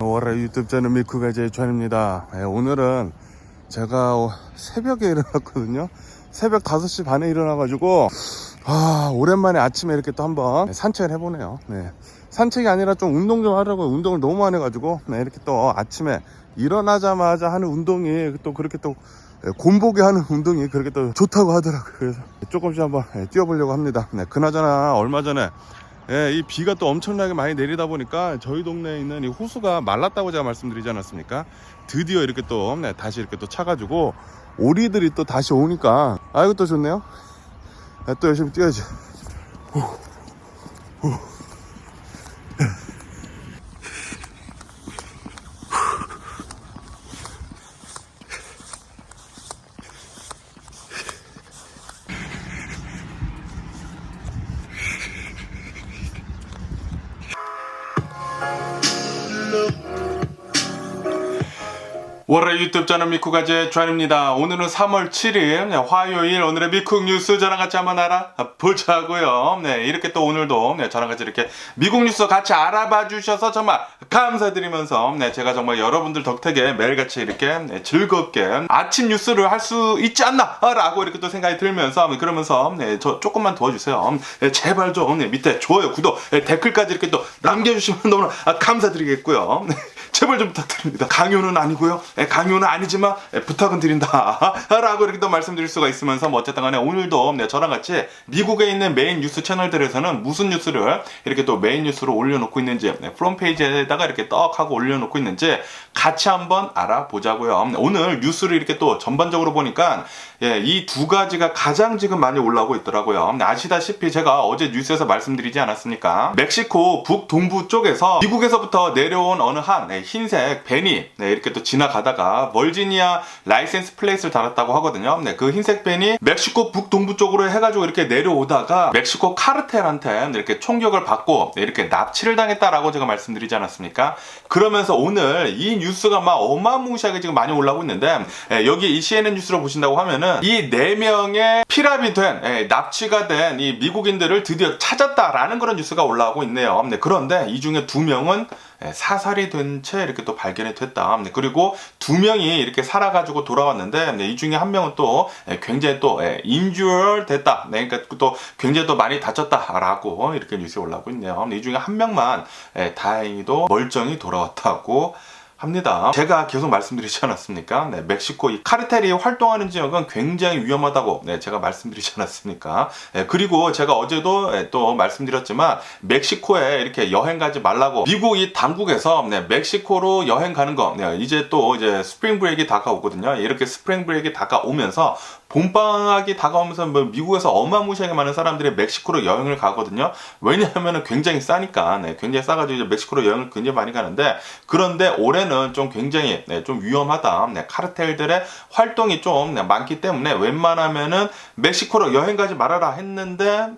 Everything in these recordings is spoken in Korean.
월요일 유튜브 채널 미쿠가제의 전입니다. 오늘은 제가 새벽에 일어났거든요. 새벽 5시 반에 일어나가지고 오랜만에 아침에 이렇게 또 한번 산책을 해보네요. 산책이 아니라 좀 운동 좀 하려고 운동을 너무 많이 해가지고 이렇게 또 아침에 일어나자마자 하는 운동이 또 그렇게 또 곤보게 하는 운동이 그렇게 또 좋다고 하더라고요. 그래서 조금씩 한번 뛰어보려고 합니다. 그나저나 얼마 전에 이 비가 또 엄청나게 많이 내리다 보니까 저희 동네에 있는 이 호수가 말랐다고 제가 말씀드리지 않았습니까? 드디어 이렇게 또 다시 이렇게 또 차가지고 오리들이 또 다시 오니까 이거 또 좋네요. 또 열심히 뛰어야지. 월요일 유튜브 채널 미쿠가제 주한입니다. 오늘은 3월 7일 화요일, 오늘의 미국 뉴스 저랑 같이 한번 알아보자고요. 이렇게 또 오늘도 저랑 같이 이렇게 미국 뉴스 같이 알아봐 주셔서 정말 감사드리면서 제가 정말 여러분들 덕택에 매일같이 이렇게 즐겁게 아침 뉴스를 할 수 있지 않나 라고 이렇게 또 생각이 들면서 그러면서 저 조금만 도와주세요. 제발 좀 밑에 좋아요, 구독, 댓글까지 이렇게 또 남겨주시면 너무나 감사드리겠고요. 제발 좀 부탁드립니다. 강요는 아니고요. 강요는 아니지만 부탁은 드린다 라고 이렇게 또 말씀드릴 수가 있으면서 어쨌든 간에 오늘도 저랑 같이 미국에 있는 메인 뉴스 채널들에서는 무슨 뉴스를 이렇게 또 메인 뉴스로 올려놓고 있는지 프론페이지에다가 이렇게 떡 하고 올려놓고 있는지 같이 한번 알아보자고요. 오늘 뉴스를 이렇게 또 전반적으로 보니까 이 두 가지가 가장 지금 많이 올라오고 있더라고요. 아시다시피 제가 어제 뉴스에서 말씀드리지 않았습니까? 멕시코 북동부 쪽에서 미국에서부터 내려온 어느 한 흰색 밴이 이렇게 또 지나가다가 버지니아 라이센스 플레이트를 달았다고 하거든요. 그 흰색 밴이 멕시코 북동부 쪽으로 해가지고 이렇게 내려오다가 멕시코 카르텔한테 이렇게 총격을 받고 이렇게 납치를 당했다라고 제가 말씀드리지 않았습니까? 그러면서 오늘 이 뉴스가 막 어마무시하게 지금 많이 올라오고 있는데 여기 이 CNN 뉴스로 보신다고 하면은 이 4명의 피랍이 된 납치가 된 이 미국인들을 드디어 찾았다라는 그런 뉴스가 올라오고 있네요. 그런데 이 중에 2명은 사살이 된 채 이렇게 또 발견이 됐다. 그리고 2명이 이렇게 살아가지고 돌아왔는데 이 중에 1명은 또 굉장히 또 인주얼 됐다. 그러니까 또 굉장히 또 많이 다쳤다라고 이렇게 뉴스에 올라오고 있네요. 이 중에 1명만 다행히도 멀쩡히 돌아왔다고 합니다. 제가 계속 말씀드리지 않았습니까? 멕시코 이 카르텔이 활동하는 지역은 굉장히 위험하다고 제가 말씀드리지 않았습니까? 그리고 제가 어제도 또 말씀드렸지만 멕시코에 이렇게 여행 가지 말라고 미국 이 당국에서 멕시코로 여행 가는 거 이제 또 이제 스프링 브레이크가 다가오거든요. 이렇게 스프링 브레이크가 다가오면서 봄방학이 다가오면서 미국에서 어마무시하게 많은 사람들이 멕시코로 여행을 가거든요. 왜냐하면 굉장히 싸니까 굉장히 싸가지고 이제 멕시코로 여행을 굉장히 많이 가는데 그런데 올해는 좀 굉장히 좀 위험하다. 카르텔들의 활동이 좀 많기 때문에 웬만하면은 멕시코로 여행 가지 말아라 했는데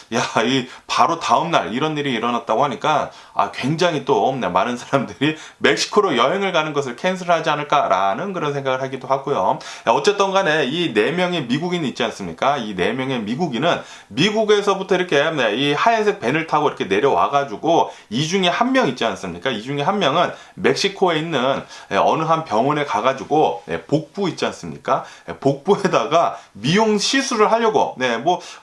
이 바로 다음날 이런 일이 일어났다고 하니까 굉장히 또 많은 사람들이 멕시코로 여행을 가는 것을 캔슬하지 않을까라는 그런 생각을 하기도 하고요. 어쨌든 간에 이 4명의 미국인이 있지 않습니까? 이 4명의 미국인은 미국에서부터 이렇게 이 하얀색 밴을 타고 이렇게 내려와가지고 이 중에 1명 있지 않습니까? 이 중에 1명은 멕시코에 있는 어느 한 병원에 가가지고 복부 있지 않습니까? 복부에다가 미용 시술을 하려고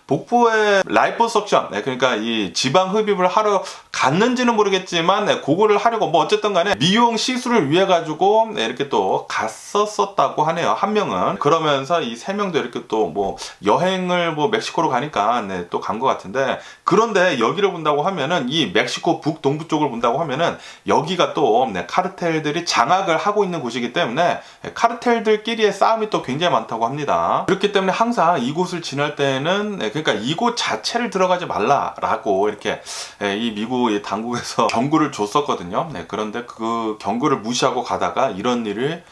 복부에 라이포석션 그러니까 이 지방 흡입을 하러 갔는지는 모르겠지만 그거를 하려고 어쨌든 간에 미용 시술을 위해 가지고 이렇게 또 갔었다고 하네요. 1명은. 그러면서 이 3명도 이렇게 또 여행을 멕시코로 가니까 또 간 것 같은데 그런데 여기를 본다고 하면은 이 멕시코 북동부 쪽을 본다고 하면은 여기가 또 카르텔들이 장악을 하고 있는 곳이기 때문에 카르텔들끼리의 싸움이 또 굉장히 많다고 합니다. 그렇기 때문에 항상 이곳을 지날 때는 그러니까 이곳 자체를 들어가지 말라라고 이렇게 이 미국 당국에서 경고를 줬었거든요. 그런데 그 경고를 무시하고 가다가 이런 일을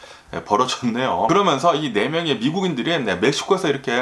벌어졌네요. 그러면서 이 4명의 미국인들이 멕시코에서 이렇게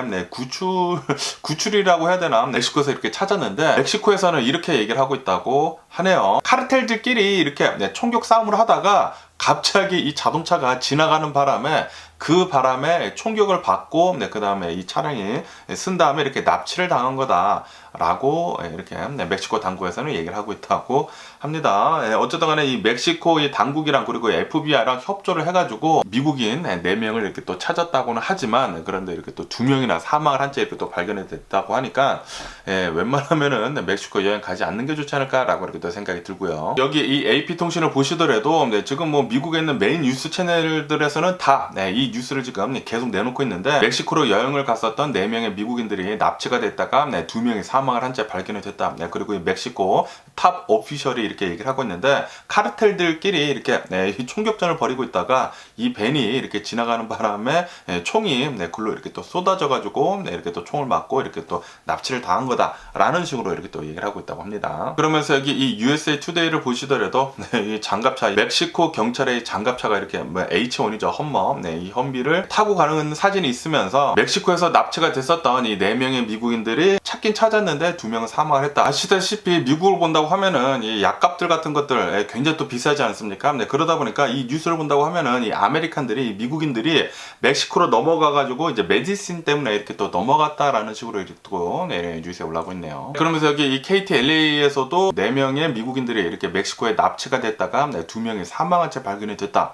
구출이라고 해야 되나 멕시코에서 이렇게 찾았는데 멕시코에서는 이렇게 얘기를 하고 있다고 하네요. 카르텔들끼리 이렇게 총격 싸움을 하다가 갑자기 이 자동차가 지나가는 바람에 그 바람에 총격을 받고 그 다음에 이 차량이 쓴 다음에 이렇게 납치를 당한 거다라고 이렇게 멕시코 당국에서는 얘기를 하고 있다고 합니다. 어쨌든 간에 이 멕시코 이 당국이랑 그리고 FBI랑 협조를 해가지고 미국인 4명을 이렇게 또 찾았다고는 하지만, 그런데 이렇게 또 2명이나 사망을 한 채 이렇게 또 발견이 됐다고 하니까 웬만하면은 멕시코 여행 가지 않는 게 좋지 않을까라고 이렇게 또 생각이 들고요. 여기 이 AP통신을 보시더라도 지금 뭐 미국에 있는 메인 뉴스 채널들에서는 다 이 뉴스를 지금 계속 내놓고 있는데, 멕시코로 여행을 갔었던 4명의 미국인들이 납치가 됐다가 2명이 사망을 한 채 발견이 됐다. 그리고 이 멕시코 탑 오피셜이 이렇게 얘기를 하고 있는데, 카르텔들끼리 이렇게 총격전을 벌이고 있다가 이 벤이 이렇게 지나가는 바람에 총이 글로 이렇게 또 쏟아져가지고 이렇게 또 총을 맞고 이렇게 또 납치를 당한 거다라는 식으로 이렇게 또 얘기를 하고 있다고 합니다. 그러면서 여기 이 USA Today를 보시더라도 이 장갑차, 멕시코 경찰의 장갑차가 이렇게 H1이죠, 험머, 이 험비를 타고 가는 사진이 있으면서, 멕시코에서 납치가 됐었던 이 4명의 미국인들이 찾긴 찾았는데 2명은 사망을 했다. 아시다시피 미국을 본다고 하면은 이 약값들 같은 것들 굉장히 또 비싸지 않습니까? 그러다 보니까 이 뉴스를 본다고 하면은 이 아메리칸들이, 미국인들이 멕시코로 넘어가가지고 이제 메디신 때문에 이렇게 또 넘어갔다라는 식으로 이렇게 또 뉴스에 올라오고 있네요. 그러면서 여기 이 KTLA에서도 4명의 미국인들이 이렇게 멕시코에 납치가 됐다가 2명이 사망한 채 발견이 됐다.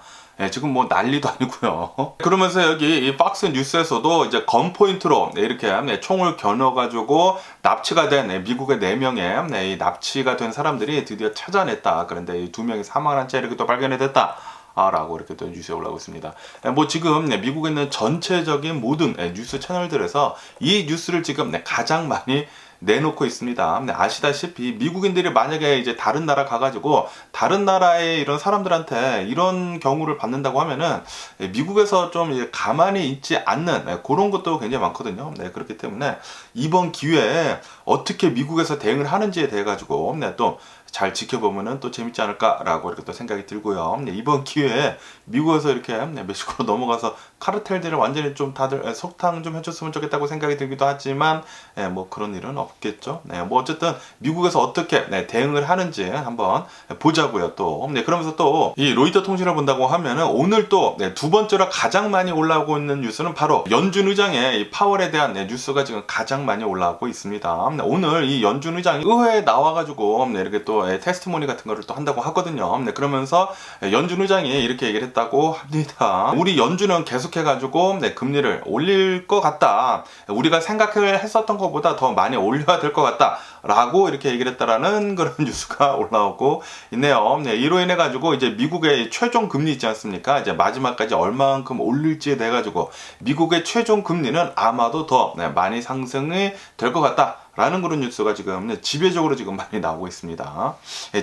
지금 뭐 난리도 아니고요. 그러면서 여기 이 박스 뉴스에서도 이제 건 포인트로 이렇게 총을 겨눠가지고 납치가 된 미국의 4명의 이 납치가 된 사람들이 드디어 찾아냈다. 그런데 이 2명이 사망한 채 이렇게 또 발견이 됐다. 라고 이렇게 또 뉴스에 올라오고 있습니다. 뭐 지금 미국에 있는 전체적인 모든 뉴스 채널들에서 이 뉴스를 지금 가장 많이 내놓고 있습니다. 아시다시피 미국인들이 만약에 이제 다른 나라 가가지고 다른 나라의 이런 사람들한테 이런 경우를 받는다고 하면은 미국에서 좀 가만히 있지 않는 그런 것도 굉장히 많거든요. 그렇기 때문에 이번 기회에 어떻게 미국에서 대응을 하는지에 대해 가지고 또 잘 지켜보면은 또 재밌지 않을까라고 이렇게 또 생각이 들고요. 이번 기회에 미국에서 이렇게 멕시코로 넘어가서 카르텔들을 완전히 좀 다들 석탕 좀 해줬으면 좋겠다고 생각이 들기도 하지만 뭐 그런 일은 없겠죠. 뭐 어쨌든 미국에서 어떻게 대응을 하는지 한번 보자고요. 또 그러면서 또 이 로이터 통신을 본다고 하면은 오늘 또 2번째로 가장 많이 올라오고 있는 뉴스는 바로 연준 의장의 이 파월에 대한 뉴스가 지금 가장 많이 올라오고 있습니다. 오늘 이 연준 의장이 의회에 나와가지고 이렇게 또 테스트모니 같은 거를 또 한다고 하거든요. 그러면서 연준 의장이 이렇게 얘기를 했다고 합니다. 우리 연준은 계속해가지고 금리를 올릴 것 같다. 우리가 생각했었던 것보다 더 많이 올려야 될 것 같다. 라고 이렇게 얘기를 했다라는 그런 뉴스가 올라오고 있네요. 이로 인해 가지고 이제 미국의 최종 금리 있지 않습니까? 이제 마지막까지 얼마만큼 올릴지에 대해 가지고 미국의 최종 금리는 아마도 더 많이 상승이 될 것 같다. 라는 그런 뉴스가 지금 지배적으로 지금 많이 나오고 있습니다.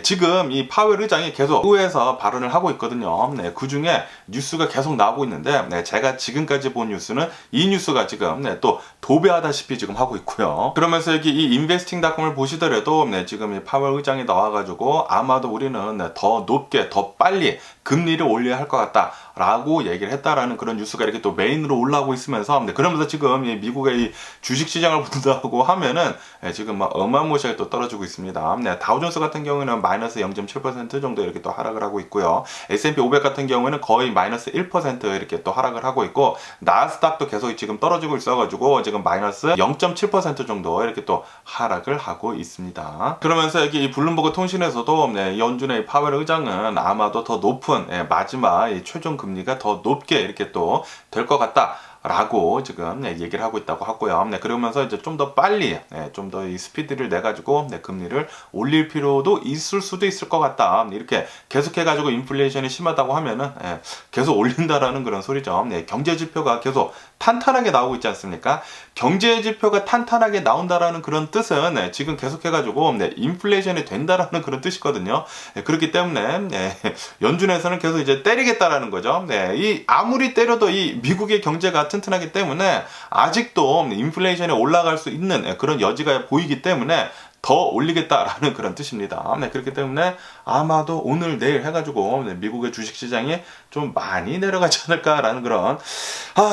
지금 이 파웰 의장이 계속 의회에서 발언을 하고 있거든요. 그 중에 뉴스가 계속 나오고 있는데 제가 지금까지 본 뉴스는 이 뉴스가 지금 또 도배하다시피 지금 하고 있고요. 그러면서 여기 이 investing.com을 보시더라도 지금 이 파웰 의장이 나와가지고 아마도 우리는 더 높게 더 빨리 금리를 올려야 할 것 같다. 라고 얘기를 했다라는 그런 뉴스가 이렇게 또 메인으로 올라오고 있으면서 그러면서 지금 이 미국의 이 주식시장을 본다고 하면은 지금 막 어마무시하게 또 떨어지고 있습니다. 다우존스 같은 경우에는 마이너스 0.7% 정도 이렇게 또 하락을 하고 있고요. S&P 500 같은 경우에는 거의 마이너스 1% 이렇게 또 하락을 하고 있고, 나스닥도 계속 지금 떨어지고 있어가지고 지금 마이너스 0.7% 정도 이렇게 또 하락을 하고 있습니다. 그러면서 여기 이 블룸버그 통신에서도 연준의 파웰 의장은 아마도 더 높은 마지막 최종 금리가 더 높게 이렇게 또 될 것 같다. 라고 지금 얘기를 하고 있다고 하고요. 그러면서 이제 좀 더 빨리 좀 더 이 스피드를 내 가지고 금리를 올릴 필요도 있을 수도 있을 것 같다. 이렇게 계속해 가지고 인플레이션이 심하다고 하면은 계속 올린다라는 그런 소리죠. 경제 지표가 계속 탄탄하게 나오고 있지 않습니까? 경제 지표가 탄탄하게 나온다라는 그런 뜻은 지금 계속해 가지고 인플레이션이 된다라는 그런 뜻이거든요. 그렇기 때문에 연준에서는 계속 이제 때리겠다라는 거죠. 이 아무리 때려도 이 미국의 경제가 튼튼하기 때문에 아직도 인플레이션이 올라갈 수 있는 그런 여지가 보이기 때문에 더 올리겠다라는 그런 뜻입니다. 네, 그렇기 때문에 아마도 오늘 내일 해가지고 미국의 주식시장이 좀 많이 내려가지 않을까라는 그런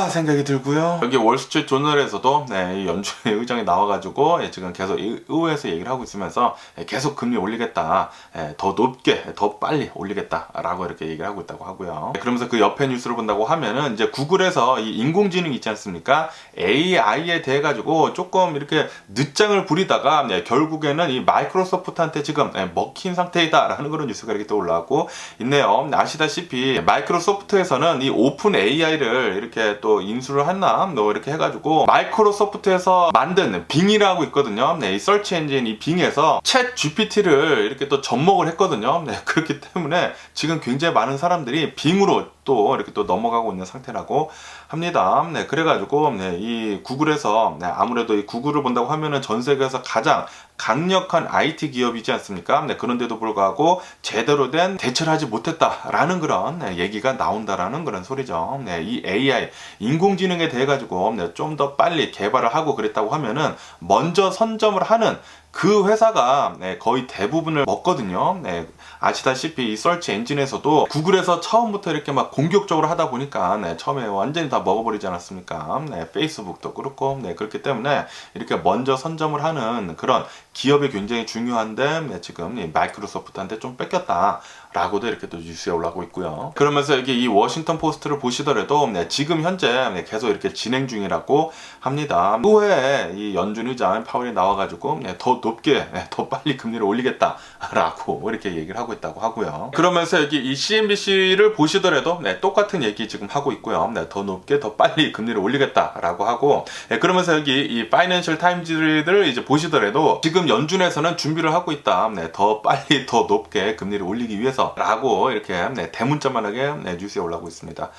생각이 들고요. 여기 월스트리트 조널에서도 이 연준의 의장이 나와가지고 지금 계속 의회에서 얘기를 하고 있으면서 계속 금리 올리겠다, 더 높게 더 빨리 올리겠다라고 이렇게 얘기를 하고 있다고 하고요. 그러면서 그 옆에 뉴스를 본다고 하면은 이제 구글에서 이 인공지능 있지 않습니까? AI에 대해 가지고 조금 이렇게 늦장을 부리다가 결국에는 이 마이크로소프트한테 지금 먹힌 상태이다라는 그런 뉴스가 이렇게 또 올라오고 있네요. 아시다시피 마이크로소프트에서는 이 오픈 AI를 이렇게 또 인수를 했나 뭐 이렇게 해가지고 마이크로소프트에서 만든 빙이라고 있거든요. 이 서치 엔진 이 빙에서 챗 GPT를 이렇게 또 접목을 했거든요. 그렇기 때문에 지금 굉장히 많은 사람들이 빙으로 또 이렇게 또 넘어가고 있는 상태라고 합니다. 그래가지고 이 구글에서 아무래도 이 구글을 본다고 하면은 전 세계에서 가장 강력한 IT 기업이지 않습니까? 그런데도 불구하고 제대로 된 대처를 하지 못했다라는 그런 얘기가 나온다라는 그런 소리죠. 이 AI 인공지능에 대해 가지고 좀 더 빨리 개발을 하고 그랬다고 하면은 먼저 선점을 하는 그 회사가 거의 대부분을 먹거든요. 아시다시피 이 서치 엔진에서도 구글에서 처음부터 이렇게 막 공격적으로 하다 보니까 처음에 완전히 다 먹어버리지 않았습니까? 페이스북도 그렇고 그렇기 때문에 이렇게 먼저 선점을 하는 그런 기업이 굉장히 중요한데 지금 이 마이크로소프트한테 좀 뺏겼다 라고도 이렇게 또 뉴스에 올라오고 있고요. 그러면서 여기 이 워싱턴 포스트를 보시더라도 지금 현재 계속 이렇게 진행 중이라고 합니다. 후에 이 연준 의장 파월이 나와가지고 더 높게 더 빨리 금리를 올리겠다라고 이렇게 얘기를 하고 있다고 하고요. 그러면서 여기 이 CNBC를 보시더라도 똑같은 얘기 지금 하고 있고요. 더 높게 더 빨리 금리를 올리겠다라고 하고 그러면서 여기 이 파이낸셜 타임즈를 이제 보시더라도 지금 연준에서는 준비를 하고 있다. 더 빨리 더 높게 금리를 올리기 위해서 라고 이렇게 대문자만하게 뉴스에 올라오고 있습니다.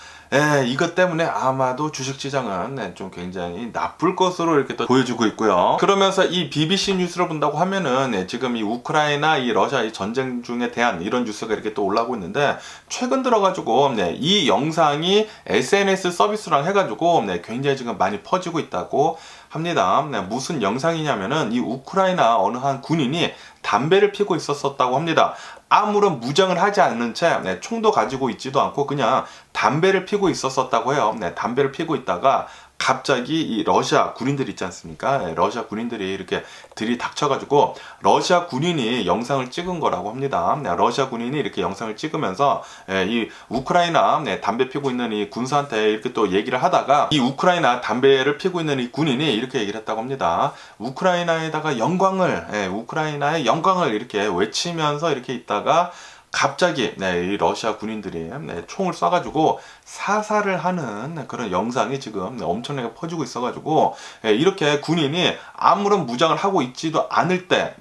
이것 때문에 아마도 주식시장은 좀 굉장히 나쁠 것으로 이렇게 또 보여주고 있고요. 그러면서 이 BBC 뉴스를 본다고 하면은 지금 이 우크라이나 이 러시아 이 전쟁 중에 대한 이런 뉴스가 이렇게 또 올라오고 있는데 최근 들어가지고 이 영상이 SNS 서비스랑 해가지고 굉장히 지금 많이 퍼지고 있다고 합니다. 무슨 영상이냐면은 이 우크라이나 어느 한 군인이 담배를 피고 있었다고 합니다. 아무런 무장을 하지 않는 채 총도 가지고 있지도 않고 그냥 담배를 피고 있었다고 해요. 담배를 피고 있다가 갑자기 이 러시아 군인들 있지 않습니까? 러시아 군인들이 이렇게 들이닥쳐가지고 러시아 군인이 영상을 찍은 거라고 합니다. 러시아 군인이 이렇게 영상을 찍으면서 이 우크라이나 담배 피고 있는 이 군사한테 이렇게 또 얘기를 하다가 이 우크라이나 담배를 피고 있는 이 군인이 이렇게 얘기를 했다고 합니다. 우크라이나에다가 영광을, 우크라이나의 영광을 이렇게 외치면서 이렇게 있다가 갑자기 이 러시아 군인들이 총을 쏴가지고 사살을 하는 그런 영상이 지금 엄청나게 퍼지고 있어가지고 이렇게 군인이 아무런 무장을 하고 있지도 않을 때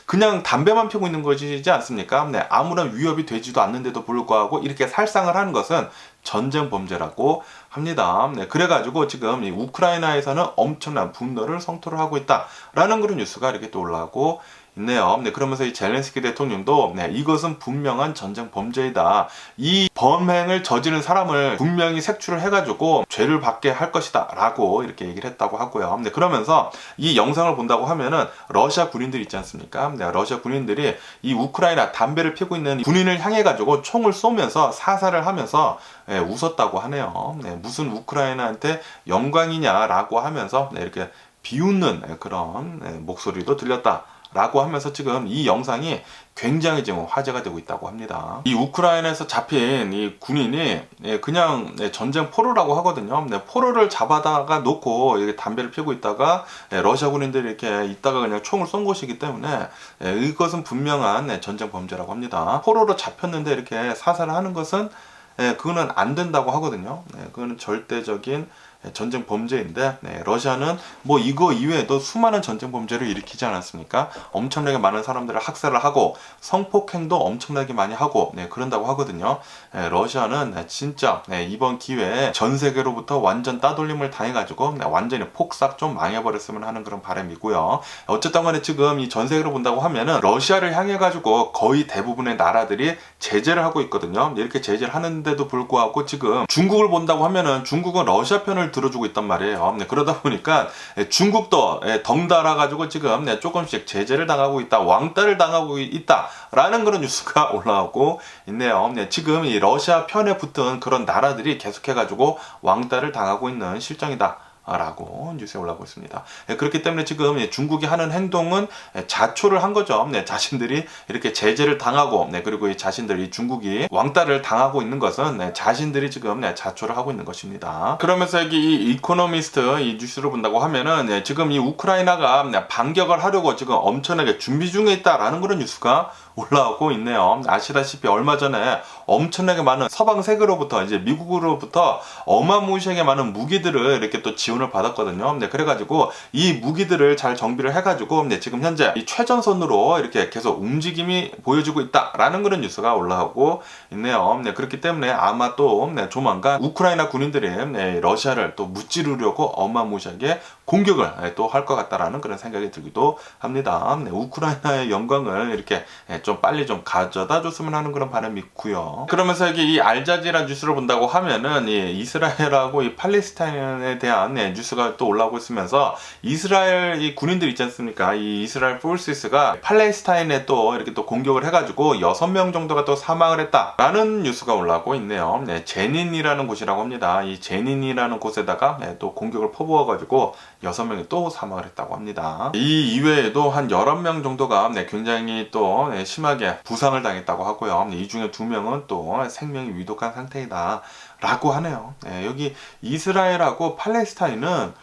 그냥 담배만 피우고 있는 것이지 않습니까? 아무런 위협이 되지도 않는데도 불구하고 이렇게 살상을 하는 것은 전쟁 범죄라고 합니다. 그래가지고 지금 이 우크라이나에서는 엄청난 분노를 성토를 하고 있다라는 그런 뉴스가 이렇게 또 올라오고 있네요. 그러면서 이 젤렌스키 대통령도 이것은 분명한 전쟁 범죄이다. 이 범행을 저지른 사람을 분명히 색출을 해가지고 죄를 받게 할 것이다 라고 이렇게 얘기를 했다고 하고요. 그러면서 이 영상을 본다고 하면은 러시아 군인들 있지 않습니까? 러시아 군인들이 이 우크라이나 담배를 피우고 있는 군인을 향해 가지고 총을 쏘면서 사살을 하면서 웃었다고 하네요. 무슨 우크라이나한테 영광이냐라고 하면서 이렇게 비웃는 그런 목소리도 들렸다. 라고 하면서 지금 이 영상이 굉장히 지금 화제가 되고 있다고 합니다. 이 우크라이나에서 잡힌 이 군인이 그냥 전쟁 포로라고 하거든요. 포로를 잡아다가 놓고 담배를 피우고 있다가 러시아 군인들이 이렇게 있다가 그냥 총을 쏜 것이기 때문에 이것은 분명한 전쟁 범죄라고 합니다. 포로로 잡혔는데 이렇게 사살을 하는 것은 그거는 안 된다고 하거든요. 그거는 절대적인 전쟁 범죄인데 러시아는 뭐 이거 이외에도 수많은 전쟁 범죄를 일으키지 않았습니까? 엄청나게 많은 사람들을 학살을 하고 성폭행도 엄청나게 많이 하고 그런다고 하거든요. 러시아는 진짜 이번 기회에 전 세계로부터 완전 따돌림을 당해가지고 완전히 폭삭 좀 망해버렸으면 하는 그런 바람이고요. 어쨌든 간에 지금 이 전 세계로 본다고 하면은 러시아를 향해가지고 거의 대부분의 나라들이 제재를 하고 있거든요. 이렇게 제재를 하는데도 불구하고 지금 중국을 본다고 하면은 중국은 러시아 편을 들어주고 있단 말이에요. 그러다 보니까 중국도 덩달아 가지고 지금 조금씩 제재를 당하고 있다, 왕따를 당하고 있다라는 그런 뉴스가 올라오고 있네요. 지금 이 러시아 편에 붙은 그런 나라들이 계속해 가지고 왕따를 당하고 있는 실정이다 라고 뉴스에 올라오고 있습니다. 그렇기 때문에 지금 중국이 하는 행동은 자초를 한 거죠. 자신들이 이렇게 제재를 당하고, 그리고 이 자신들이 중국이 왕따를 당하고 있는 것은 자신들이 지금 자초를 하고 있는 것입니다. 그러면서 여기 이 이코노미스트 이 뉴스를 본다고 하면은 지금 이 우크라이나가 반격을 하려고 지금 엄청나게 준비 중에 있다라는 그런 뉴스가 올라오고 있네요. 아시다시피 얼마 전에 엄청나게 많은 서방 세계로부터 이제 미국으로부터 어마무시하게 많은 무기들을 이렇게 또 지원을 받았거든요. 그래가지고 이 무기들을 잘 정비를 해가지고 지금 현재 이 최전선으로 이렇게 계속 움직임이 보여지고 있다라는 그런 뉴스가 올라오고 있네요. 그렇기 때문에 아마 또 조만간 우크라이나 군인들이 러시아를 또 무찌르려고 어마무시하게 공격을 또 할 것 같다라는 그런 생각이 들기도 합니다. 우크라이나의 영광을 이렇게 좀 빨리 좀 가져다 줬으면 하는 그런 바람이 있고요. 그러면서 여기 이 알자지라 뉴스를 본다고 하면은 이 이스라엘하고 이 팔레스타인에 대한 뉴스가 또 올라오고 있으면서 이스라엘 이 군인들 있지 않습니까? 이 이스라엘 포스가 팔레스타인에 또 이렇게 또 공격을 해가지고 6명 정도가 또 사망을 했다라는 뉴스가 올라오고 있네요. 제닌이라는 곳이라고 합니다. 이 제닌이라는 곳에다가 또 공격을 퍼부어가지고 6명이 또 사망을 했다고 합니다. 이 이외에도 한 11명 정도가 굉장히 또 심하게 부상을 당했다고 하고요. 이 중에 2명은 또 생명이 위독한 상태이다 라고 하네요. 여기 이스라엘하고 팔레스타인은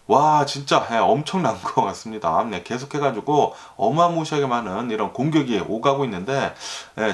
와 진짜 엄청난 것 같습니다. 계속해가지고 어마무시하게 많은 이런 공격이 오가고 있는데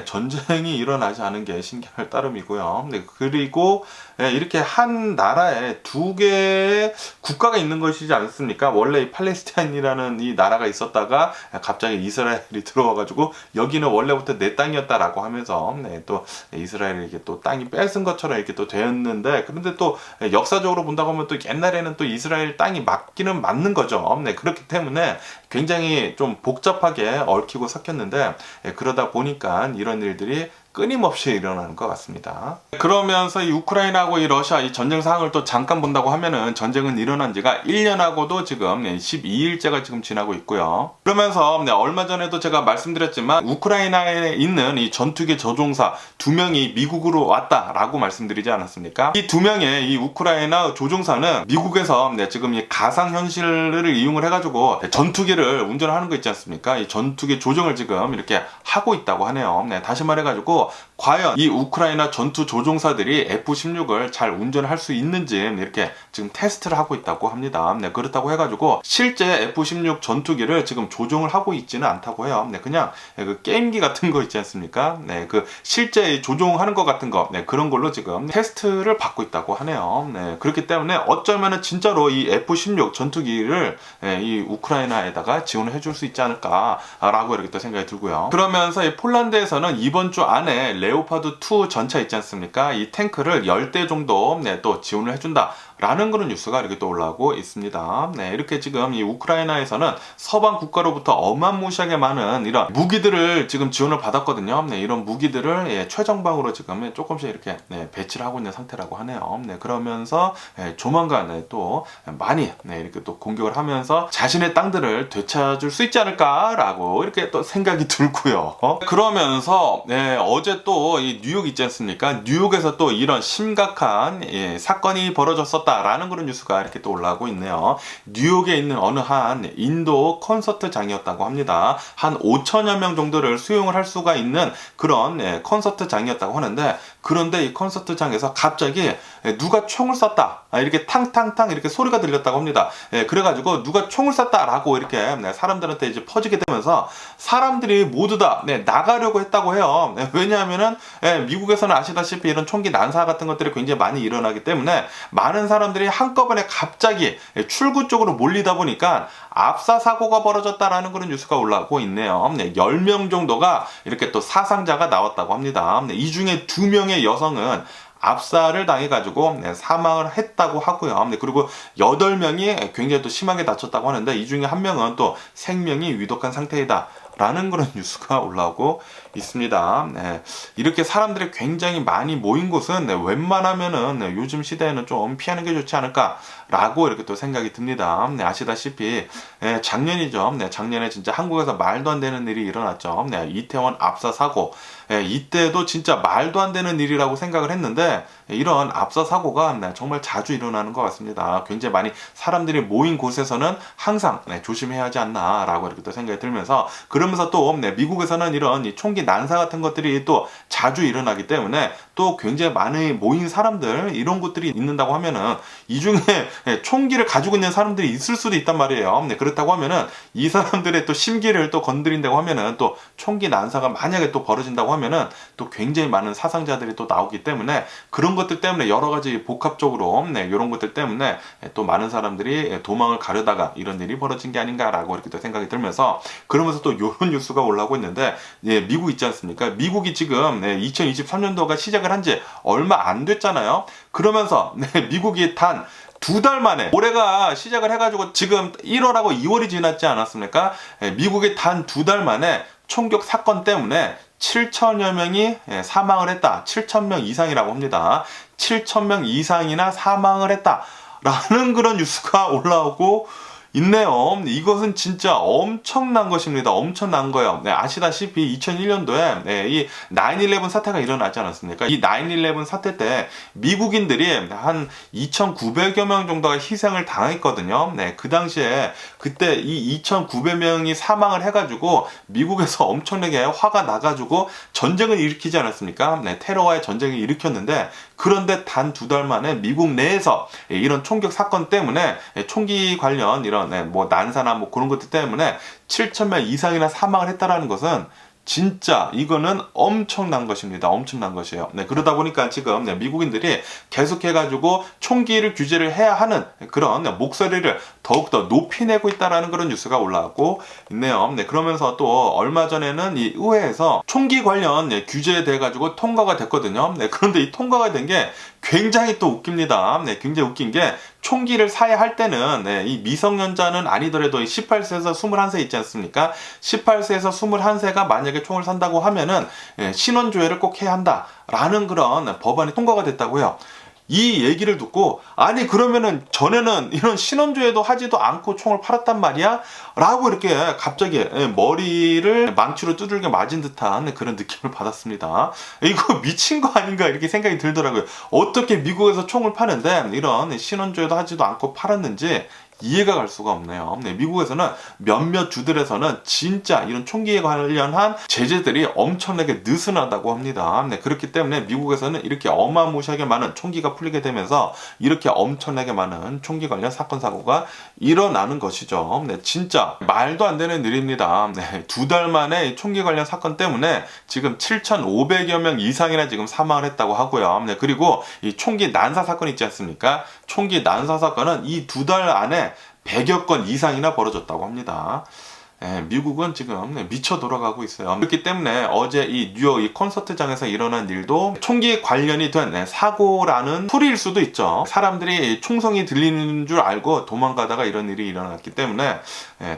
전쟁이 일어나지 않은 게 신기할 따름이고요. 그리고 이렇게 한 나라에 2개의 국가가 있는 것이지 않습니까? 원래 이 팔레스타인이라는 이 나라가 있었다가 갑자기 이스라엘이 들어와가지고 여기는 원래부터 내 땅이었다라고 하면서 또 이스라엘이 이렇게 또 땅이 뺏은 것처럼 이렇게 또 되었는데, 그런데 또 역사적으로 본다고 하면 또 옛날에는 또 이스라엘 땅이 맞기는 맞는 거죠. 그렇기 때문에 굉장히 좀 복잡하게 얽히고 섞였는데 그러다 보니까 이런 일들이 끊임없이 일어나는 것 같습니다. 그러면서 이 우크라이나하고 이 러시아 이 전쟁 상황을 또 잠깐 본다고 하면은 전쟁은 일어난 지가 1년하고도 지금 12일째가 지금 지나고 있고요. 그러면서 얼마 전에도 제가 말씀드렸지만 우크라이나에 있는 이 전투기 조종사 2명이 미국으로 왔다라고 말씀드리지 않았습니까? 이 2명의 이 우크라이나 조종사는 미국에서 지금 이 가상현실을 이용을 해가지고 전투기를 운전하는 거 있지 않습니까? 이 전투기 조종을 지금 이렇게 하고 있다고 하네요. 다시 말해가지고 과연 이 우크라이나 전투 조종사들이 F-16을 잘 운전할 수 있는지 이렇게 지금 테스트를 하고 있다고 합니다. 그렇다고 해가지고 실제 F-16 전투기를 지금 조종을 하고 있지는 않다고 해요. 그냥 그 게임기 같은 거 있지 않습니까? 그 실제 조종하는 것 같은 거 그런 걸로 지금 테스트를 받고 있다고 하네요. 그렇기 때문에 어쩌면은 진짜로 이 F-16 전투기를 이 우크라이나에다가 지원을 해줄 수 있지 않을까라고 이렇게 또 생각이 들고요. 그러면서 이 폴란드에서는 이번 주 안에 레오파드 2 전차 있지 않습니까? 이 탱크를 10대 정도 또 지원을 해준다 라는 그런 뉴스가 이렇게 또 올라오고 있습니다. 이렇게 지금 이 우크라이나에서는 서방 국가로부터 어마무시하게 많은 이런 무기들을 지금 지원을 받았거든요. 이런 무기들을 최정방으로 지금 조금씩 이렇게 배치를 하고 있는 상태라고 하네요. 그러면서 조만간 또 많이 이렇게 또 공격을 하면서 자신의 땅들을 되찾을 수 있지 않을까라고 이렇게 또 생각이 들고요. 그러면서 어제 또 이 뉴욕 있지 않습니까? 뉴욕에서 또 이런 심각한 사건이 벌어졌었다라는 그런 뉴스가 이렇게 또 올라오고 있네요. 뉴욕에 있는 어느 한 인도 콘서트장이었다고 합니다. 한 5천여 명 정도를 수용을 할 수가 있는 그런 콘서트장이었다고 하는데, 그런데 이 콘서트장에서 갑자기 누가 총을 쐈다 이렇게 탕탕탕 이렇게 소리가 들렸다고 합니다. 그래가지고 누가 총을 쐈다라고 이렇게 사람들한테 이제 퍼지게 되면서 사람들이 모두 다 나가려고 했다고 해요. 왜냐하면은 미국에서는 아시다시피 이런 총기 난사 같은 것들이 굉장히 많이 일어나기 때문에 많은 사람들이 한꺼번에 갑자기 출구 쪽으로 몰리다 보니까 압사 사고가 벌어졌다라는 그런 뉴스가 올라오고 있네요. 10명 정도가 이렇게 또 사상자가 나왔다고 합니다. 이 중에 2명의 여성은 압사를 당해가지고 사망을 했다고 하고요. 그리고 8명이 굉장히 또 심하게 다쳤다고 하는데 이 중에 1명은 또 생명이 위독한 상태이다 라는 그런 뉴스가 올라오고 있습니다. 네, 이렇게 사람들이 굉장히 많이 모인 곳은 웬만하면은 요즘 시대에는 좀 피하는 게 좋지 않을까라고 이렇게 또 생각이 듭니다. 아시다시피 작년이죠. 작년에 진짜 한국에서 말도 안 되는 일이 일어났죠. 이태원 압사 사고. 이때도 진짜 말도 안 되는 일이라고 생각을 했는데 이런 압사 사고가 정말 자주 일어나는 것 같습니다. 굉장히 많이 사람들이 모인 곳에서는 항상 조심해야 하지 않나라고 이렇게 또 생각이 들면서, 그러면서 또 미국에서는 이런 총기 난사 같은 것들이 또 자주 일어나기 때문에 또 굉장히 많이 모인 사람들, 이런 곳들이 있는다고 하면은 이 중에 총기를 가지고 있는 사람들이 있을 수도 있단 말이에요. 그렇다고 하면은 이 사람들의 또 심기를 또 건드린다고 하면은 또 총기 난사가 만약에 또 벌어진다고 하면은 또 굉장히 많은 사상자들이 또 나오기 때문에, 그런 것들 때문에 여러 가지 복합적으로 이런 것들 때문에 또 많은 사람들이 도망을 가려다가 이런 일이 벌어진 게 아닌가라고 이렇게 또 생각이 들면서, 그러면서 또 이런 뉴스가 올라오고 있는데, 미국 있지 않습니까? 미국이 지금 2023년도가 시작을 한 지 얼마 안 됐잖아요. 그러면서 미국이 단 2달 만에, 올해가 시작을 해가지고 지금 1월하고 2월이 지났지 않았습니까? 미국이 단 2달 만에 총격 사건 때문에 7천여 명이 사망을 했다. 7천 명 이상이라고 합니다. 7천 명 이상이나 사망을 했다라는 그런 뉴스가 올라오고 있네요. 이것은 진짜 엄청난 것입니다. 엄청난 거예요. 아시다시피 2001년도에 이 9/11 사태가 일어나지 않았습니까? 이 9/11 사태 때 미국인들이 한 2,900여 명 정도가 희생을 당했거든요. 그 당시에 그때 이 2,900명이 사망을 해가지고 미국에서 엄청나게 화가 나가지고 전쟁을 일으키지 않았습니까? 테러와의 전쟁을 일으켰는데, 그런데 단 2달 만에 미국 내에서 이런 총격 사건 때문에 총기 관련 이런 뭐 난사나 뭐 그런 것들 때문에 7천명 이상이나 사망을 했다라는 것은 진짜 이거는 엄청난 것입니다. 엄청난 것이에요. 그러다 보니까 지금 미국인들이 계속해가지고 총기를 규제를 해야 하는 그런 목소리를 더욱더 높이 내고 있다라는 그런 뉴스가 올라오고 있네요. 그러면서 또 얼마 전에는 이 의회에서 총기 관련 규제에 대해 가지고 통과가 됐거든요. 그런데 이 통과가 된 게 굉장히 또 웃깁니다. 굉장히 웃긴 게, 총기를 사야 할 때는 이 미성년자는 아니더라도 18세에서 21세 있지 않습니까? 18세에서 21세가 만약에 총을 산다고 하면은 신원조회를 꼭 해야 한다라는 그런 법안이 통과가 됐다고요. 이 얘기를 듣고, 아니 그러면은 전에는 이런 신원조회도 하지도 않고 총을 팔았단 말이야? 라고 이렇게 갑자기 머리를 망치로 두들겨 맞은 듯한 그런 느낌을 받았습니다. 이거 미친 거 아닌가 이렇게 생각이 들더라고요. 어떻게 미국에서 총을 파는데 이런 신원조회도 하지도 않고 팔았는지 이해가 갈 수가 없네요. 미국에서는 몇몇 주들에서는 진짜 이런 총기에 관련한 제재들이 엄청나게 느슨하다고 합니다. 그렇기 때문에 미국에서는 이렇게 어마무시하게 많은 총기가 풀리게 되면서 이렇게 엄청나게 많은 총기 관련 사건 사고가 일어나는 것이죠. 진짜 말도 안 되는 일입니다. 2달 만에 총기 관련 사건 때문에 지금 7,500여 명 이상이나 지금 사망을 했다고 하고요. 그리고 이 총기 난사 사건 있지 않습니까? 총기 난사 사건은 이 2달 안에 100여 건 이상이나 벌어졌다고 합니다. 미국은 지금 미쳐 돌아가고 있어요. 그렇기 때문에 어제 이 뉴욕 이 콘서트장에서 일어난 일도 총기 관련이 된 사고라는 풀이일 수도 있죠. 사람들이 총성이 들리는 줄 알고 도망가다가 이런 일이 일어났기 때문에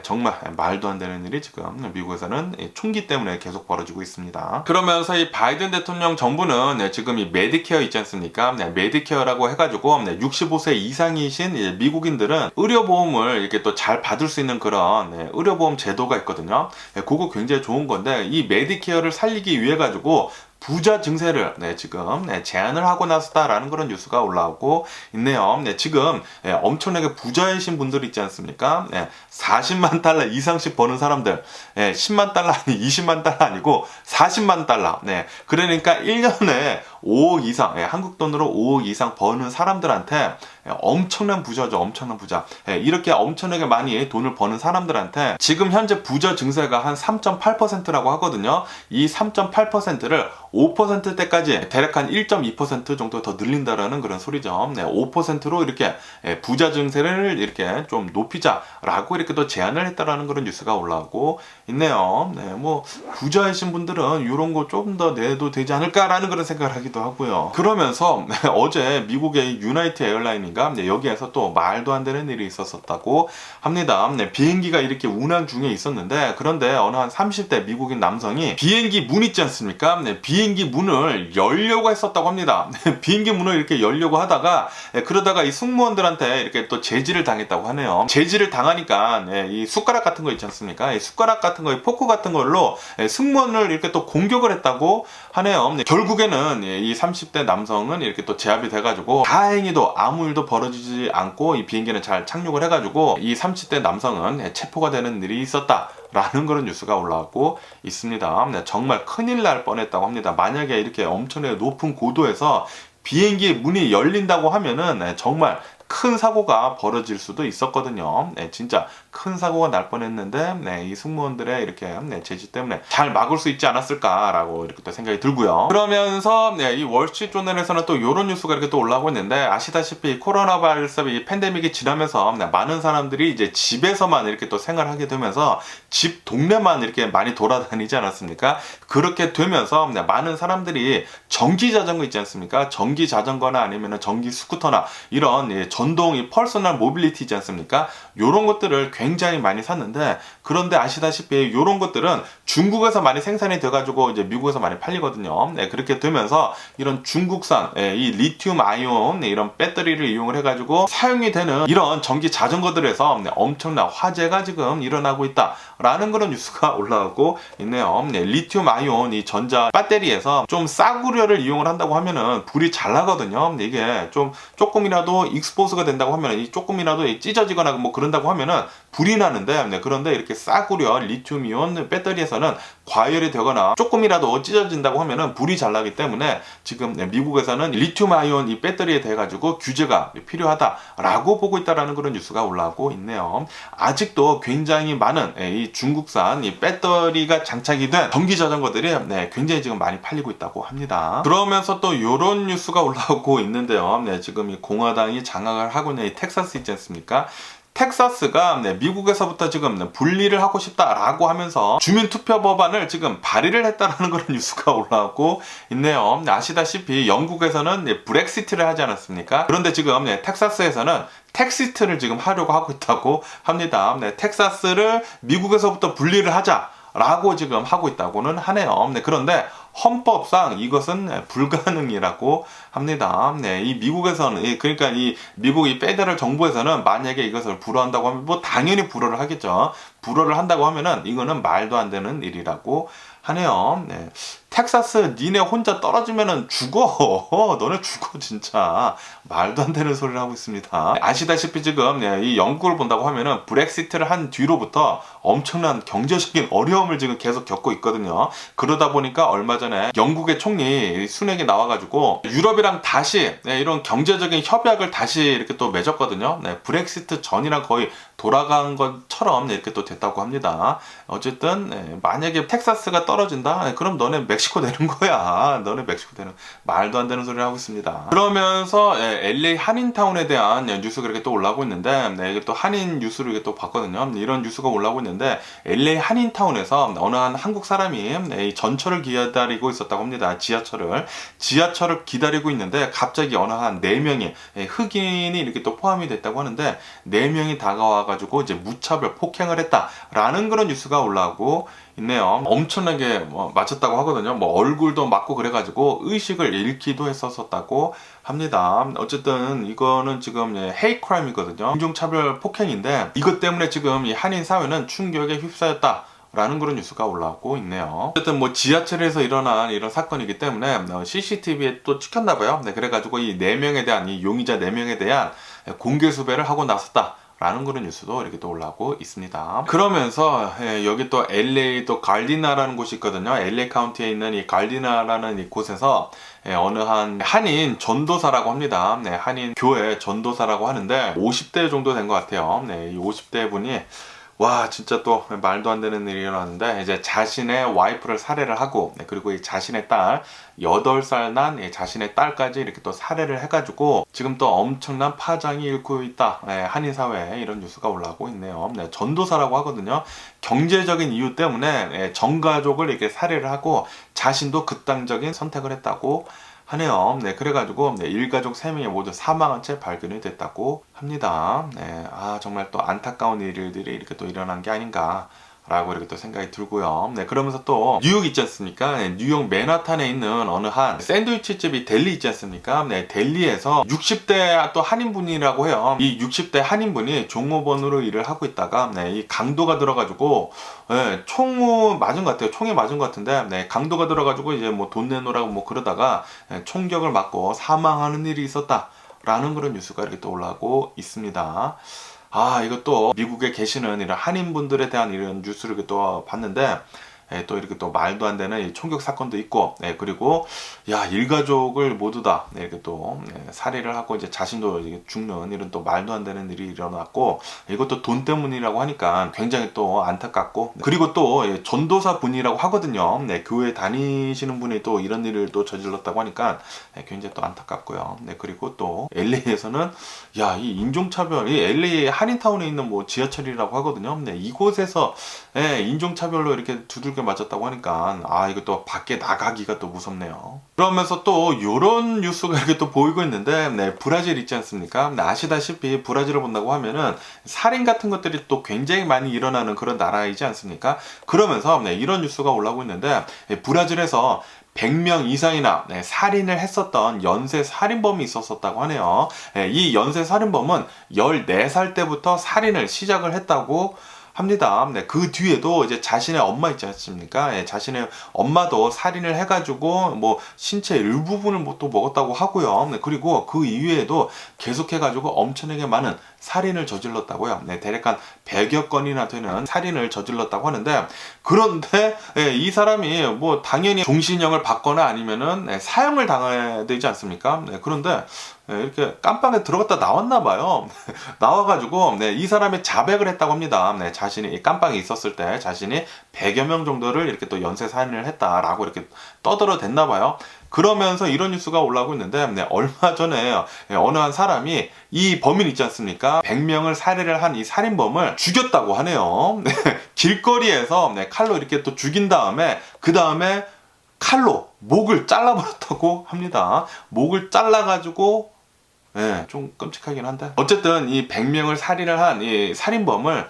정말 말도 안 되는 일이 지금 미국에서는 총기 때문에 계속 벌어지고 있습니다. 그러면서 이 바이든 대통령 정부는 지금 이 메디케어 있지 않습니까? 메디케어라고 해가지고 65세 이상이신 미국인들은 의료보험을 이렇게 또 잘 받을 수 있는 그런 의료보험 제도가 있거든요. 그거 굉장히 좋은 건데, 이 메디케어를 살리기 위해 가지고 부자 증세를 지금 제안을 하고 나섰다라는 그런 뉴스가 올라오고 있네요. 지금 엄청나게 부자이신 분들 있지 않습니까? 40만 달러 이상씩 버는 사람들, 10만 달러 아니 20만 달러 아니고 40만 달러. 그러니까 1년에 5억 이상, 한국 돈으로 5억 이상 버는 사람들한테 엄청난 부자죠. 엄청난 부자. 이렇게 엄청나게 많이 돈을 버는 사람들한테 지금 현재 부자 증세가 한 3.8%라고 하거든요. 이 3.8%를 5%대까지 대략 한 1.2% 정도 더 늘린다라는 그런 소리죠. 5%로 이렇게 부자 증세를 이렇게 좀 높이자라고 이렇게 또 제안을 했다라는 그런 뉴스가 올라오고 있네요. 뭐 부자이신 분들은 이런 거 좀 더 내도 되지 않을까라는 그런 생각을 하기도 하기도 하고요. 그러면서 어제 미국의 유나이트 에어라인인가 여기에서 또 말도 안 되는 일이 있었다고 합니다. 비행기가 이렇게 운항 중에 있었는데, 그런데 어느 한 30대 미국인 남성이 비행기 문 있지 않습니까? 비행기 문을 열려고 했었다고 합니다. 비행기 문을 이렇게 열려고 하다가 그러다가 이 승무원들한테 이렇게 또 제지를 당했다고 하네요. 제지를 당하니까 이 숟가락 같은 거 있지 않습니까? 이 숟가락 같은 거, 이 포크 같은 걸로 승무원을 이렇게 또 공격을 했다고 하네요. 결국에는 이 30대 남성은 이렇게 또 제압이 돼가지고 다행히도 아무 일도 벌어지지 않고 이 비행기는 잘 착륙을 해가지고 이 30대 남성은 체포가 되는 일이 있었다 라는 그런 뉴스가 올라오고 있습니다. 정말 큰일 날 뻔했다고 합니다. 만약에 이렇게 엄청나게 높은 고도에서 비행기 문이 열린다고 하면은 정말 큰 사고가 벌어질 수도 있었거든요. 진짜 큰 사고가 날 뻔했는데 이 승무원들의 이렇게 제지 때문에 잘 막을 수 있지 않았을까라고 이렇게 또 생각이 들고요. 그러면서 이 월스트리트조널에서는 또 이런 뉴스가 이렇게 또 올라오고 있는데, 아시다시피 코로나 바이러스 이 팬데믹이 지나면서 많은 사람들이 이제 집에서만 이렇게 또 생활하게 되면서 집 동네만 이렇게 많이 돌아다니지 않았습니까? 그렇게 되면서 많은 사람들이 전기 자전거 있지 않습니까? 전기 자전거나 아니면 전기 스쿠터나 이런 전동 이 퍼스널 모빌리티지 않습니까? 요런 것들을 굉장히 많이 샀는데, 그런데 아시다시피 요런 것들은 중국에서 많이 생산이 돼가지고 이제 미국에서 많이 팔리거든요. 그렇게 되면서 이런 중국산 이 리튬 아이온 이런 배터리를 이용을 해가지고 사용이 되는 이런 전기 자전거들에서 엄청난 화재가 지금 일어나고 있다라는 그런 뉴스가 올라오고 있네요. 리튬 아이온 이 전자 배터리에서 좀 싸구려를 이용을 한다고 하면은 불이 잘 나거든요. 이게 좀 조금이라도 익스포스가 된다고 하면, 이 조금이라도 찢어지거나 뭐 그런다고 하면은 불이 나는데, 그런데 이렇게 싸구려 리튬 이온 배터리에서는 과열이 되거나 조금이라도 찢어진다고 하면은 불이 잘 나기 때문에 지금 미국에서는 리튬 아이온 이 배터리에 대해 가지고 규제가 필요하다라고 보고 있다라는 그런 뉴스가 올라오고 있네요. 아직도 굉장히 많은 이 중국산 이 배터리가 장착이 된 전기 자전거들이 굉장히 지금 많이 팔리고 있다고 합니다. 그러면서 또 이런 뉴스가 올라오고 있는데요. 지금 이 공화당이 장악을 하고 있는 이 텍사스 있지 않습니까? 텍사스가 미국에서부터 지금 분리를 하고 싶다라고 하면서 주민투표 법안을 지금 발의를 했다라는 그런 뉴스가 올라오고 있네요. 아시다시피 영국에서는 브렉시트를 하지 않았습니까? 그런데 지금 텍사스에서는 텍시트를 지금 하려고 하고 있다고 합니다. 텍사스를 미국에서부터 분리를 하자라고 지금 하고 있다고는 하네요. 그런데 헌법상 이것은 불가능이라고 합니다. 이 미국에서는, 그러니까 이 미국 이 페더럴 정부에서는 만약에 이것을 불허한다고 하면 뭐 당연히 불허를 하겠죠. 불허를 한다고 하면은 이거는 말도 안 되는 일이라고 하네요. 텍사스 니네 혼자 떨어지면은 죽어. 너네 죽어 진짜. 말도 안 되는 소리를 하고 있습니다. 아시다시피 지금 이 영국을 본다고 하면은 브렉시트를 한 뒤로부터 엄청난 경제적인 어려움을 지금 계속 겪고 있거든요. 그러다 보니까 얼마 전에 영국의 총리 순핵이 나와가지고 유럽이랑 다시 이런 경제적인 협약을 다시 이렇게 또 맺었거든요. 브렉시트 전이랑 거의 돌아간 것처럼 이렇게 또 됐다고 합니다. 어쨌든 만약에 텍사스가 떨어진다? 그럼 너네 멕시코 되는 거야. 너네 멕시코 되는, 말도 안 되는 소리를 하고 있습니다. 그러면서 LA 한인타운에 대한 뉴스가 이렇게 또 올라오고 있는데, 이게 또 한인 뉴스를 이렇게 또 봤거든요. 이런 뉴스가 올라오고 있는데, LA 한인타운에서 어느 한 한국 사람이 전철을 기다리고 있었다고 합니다. 지하철을 기다리고 있는데 갑자기 어느 한 4명이 흑인이 이렇게 또 포함이 됐다고 하는데, 4명이 다가와가지고 이제 무차별 폭행을 했다라는 그런 뉴스가 올라오고 있네요. 엄청나게 맞췄다고 하거든요. 얼굴도 맞고 그래가지고 의식을 잃기도 했었다고 합니다. 어쨌든 이거는 지금 헤이 크라임이거든요. 인종차별 폭행인데, 이것 때문에 지금 이 한인 사회는 충격에 휩싸였다 라는 그런 뉴스가 올라오고 있네요. 어쨌든 지하철에서 일어난 이런 사건이기 때문에 CCTV에 또 찍혔나봐요. 그래가지고 이 4명에 대한, 이 용의자 4명에 대한 공개 수배를 하고 나섰다 라는 그런 뉴스도 이렇게 또 올라오고 있습니다. 그러면서 여기 또 LA 또 갈디나라는 곳이 있거든요. LA 카운티에 있는 이 갈디나라는 이 곳에서 어느 한 한인 전도사라고 합니다. 한인 교회 전도사라고 하는데 50대 정도 된 것 같아요. 이 50대 분이 와 진짜 또 말도 안 되는 일이 일어났는데, 이제 자신의 와이프를 살해를 하고, 그리고 이 자신의 딸 8살 난 자신의 딸까지 이렇게 또 살해를 해가지고 지금 또 엄청난 파장이 일고 있다. 한인 사회에 이런 뉴스가 올라오고 있네요. 전도사라고 하거든요. 경제적인 이유 때문에 전 가족을 이렇게 살해를 하고 자신도 극단적인 선택을 했다고 하네요. 네, 그래가지고 네, 일가족 3명이 모두 사망한 채 발견이 됐다고 합니다. 네, 정말 또 안타까운 일들이 이렇게 또 일어난 게 아닌가. 라고 이렇게 또 생각이 들고요. 네, 그러면서 또 뉴욕 있지 않습니까? 네, 뉴욕 맨하탄에 있는 어느 한 샌드위치 집이 델리 있지 않습니까? 네, 델리에서 60대 또 한인분이라고 해요. 이 60대 한인분이 종업원으로 일을 하고 있다가 네, 이 강도가 들어가지고 네, 총을 맞은 것 같아요. 총에 맞은 것 같은데 네, 강도가 들어가지고 이제 뭐 돈 내놓으라고 뭐 그러다가 네, 총격을 맞고 사망하는 일이 있었다라는 그런 뉴스가 이렇게 또 올라오고 있습니다. 이것도 미국에 계시는 이런 한인분들에 대한 이런 뉴스를 이렇게 또 봤는데, 또 이렇게 또 말도 안 되는 이 총격 사건도 있고, 그리고, 일가족을 모두 다, 이렇게 또, 살해를 하고 이제 자신도 이제 죽는 이런 또 말도 안 되는 일이 일어났고, 이것도 돈 때문이라고 하니까 굉장히 또 안타깝고, 그리고 또 전도사 분이라고 하거든요. 교회 다니시는 분이 또 이런 일을 또 저질렀다고 하니까 굉장히 또 안타깝고요. 그리고 또 LA에서는, 이 인종차별, 이 LA 한인타운에 있는 뭐 지하철이라고 하거든요. 이곳에서 인종차별로 이렇게 두들겨 맞았다고 하니까 이것도 밖에 나가기가 또 무섭네요. 그러면서 또 요런 뉴스가 이렇게 또 보이고 있는데 브라질 있지 않습니까? 아시다시피 브라질을 본다고 하면은 살인 같은 것들이 또 굉장히 많이 일어나는 그런 나라이지 않습니까? 그러면서 이런 뉴스가 올라오고 있는데 브라질에서 100명 이상이나 살인을 했었던 연쇄 살인범이 있었다고 하네요. 이 연쇄 살인범은 14살 때부터 살인을 시작을 했다고 합니다. 그 뒤에도 이제 자신의 엄마 있지 않습니까? 자신의 엄마도 살인을 해가지고 뭐 신체 일부분을 또 먹었다고 하고요. 그리고 그 이후에도 계속해가지고 엄청나게 많은 살인을 저질렀다고요. 대략 한 100여 건이나 되는 살인을 저질렀다고 하는데, 그런데 이 사람이 뭐 당연히 종신형을 받거나 아니면은 사형을 당해야 되지 않습니까? 그런데 이렇게 깜빵에 들어갔다 나왔나 봐요. 나와가지고 이 사람이 자백을 했다고 합니다. 자신이 깜빵에 있었을 때 자신이 100여 명 정도를 이렇게 또 연쇄 살인을 했다라고 이렇게 떠들어댔나 봐요. 그러면서 이런 뉴스가 올라오고 있는데 얼마 전에 어느 한 사람이 이 범인 있지 않습니까? 100명을 살해를 한 이 살인범을 죽였다고 하네요. 길거리에서 칼로 이렇게 또 죽인 다음에 그 다음에 칼로 목을 잘라버렸다고 합니다. 목을 잘라가지고 좀 끔찍하긴 한데 어쨌든 이 100명을 살인을 한 이 살인범을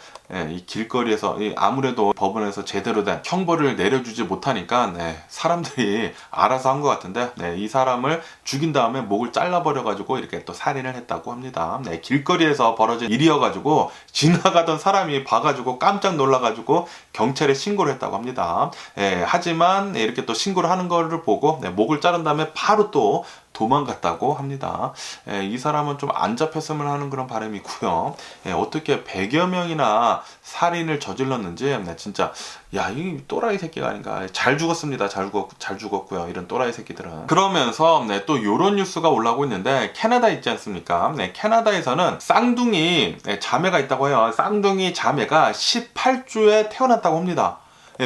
이 길거리에서 아무래도 법원에서 제대로 된 형벌을 내려주지 못하니까 사람들이 알아서 한 것 같은데 이 사람을 죽인 다음에 목을 잘라버려가지고 이렇게 또 살인을 했다고 합니다. 길거리에서 벌어진 일이어가지고 지나가던 사람이 봐가지고 깜짝 놀라가지고 경찰에 신고를 했다고 합니다. 하지만 이렇게 또 신고를 하는 거를 보고 목을 자른 다음에 바로 또 도망갔다고 합니다. 이 사람은 좀 안 잡혔으면 하는 그런 바람이 있고요. 어떻게 100여 명이나 살인을 저질렀는지 진짜 이 또라이 새끼가 아닌가. 잘 죽었습니다. 잘 죽었고요. 이런 또라이 새끼들은. 그러면서 또 요런 뉴스가 올라오고 있는데 캐나다 있지 않습니까? 캐나다에서는 쌍둥이 자매가 있다고 해요. 쌍둥이 자매가 18주에 태어났다고 합니다.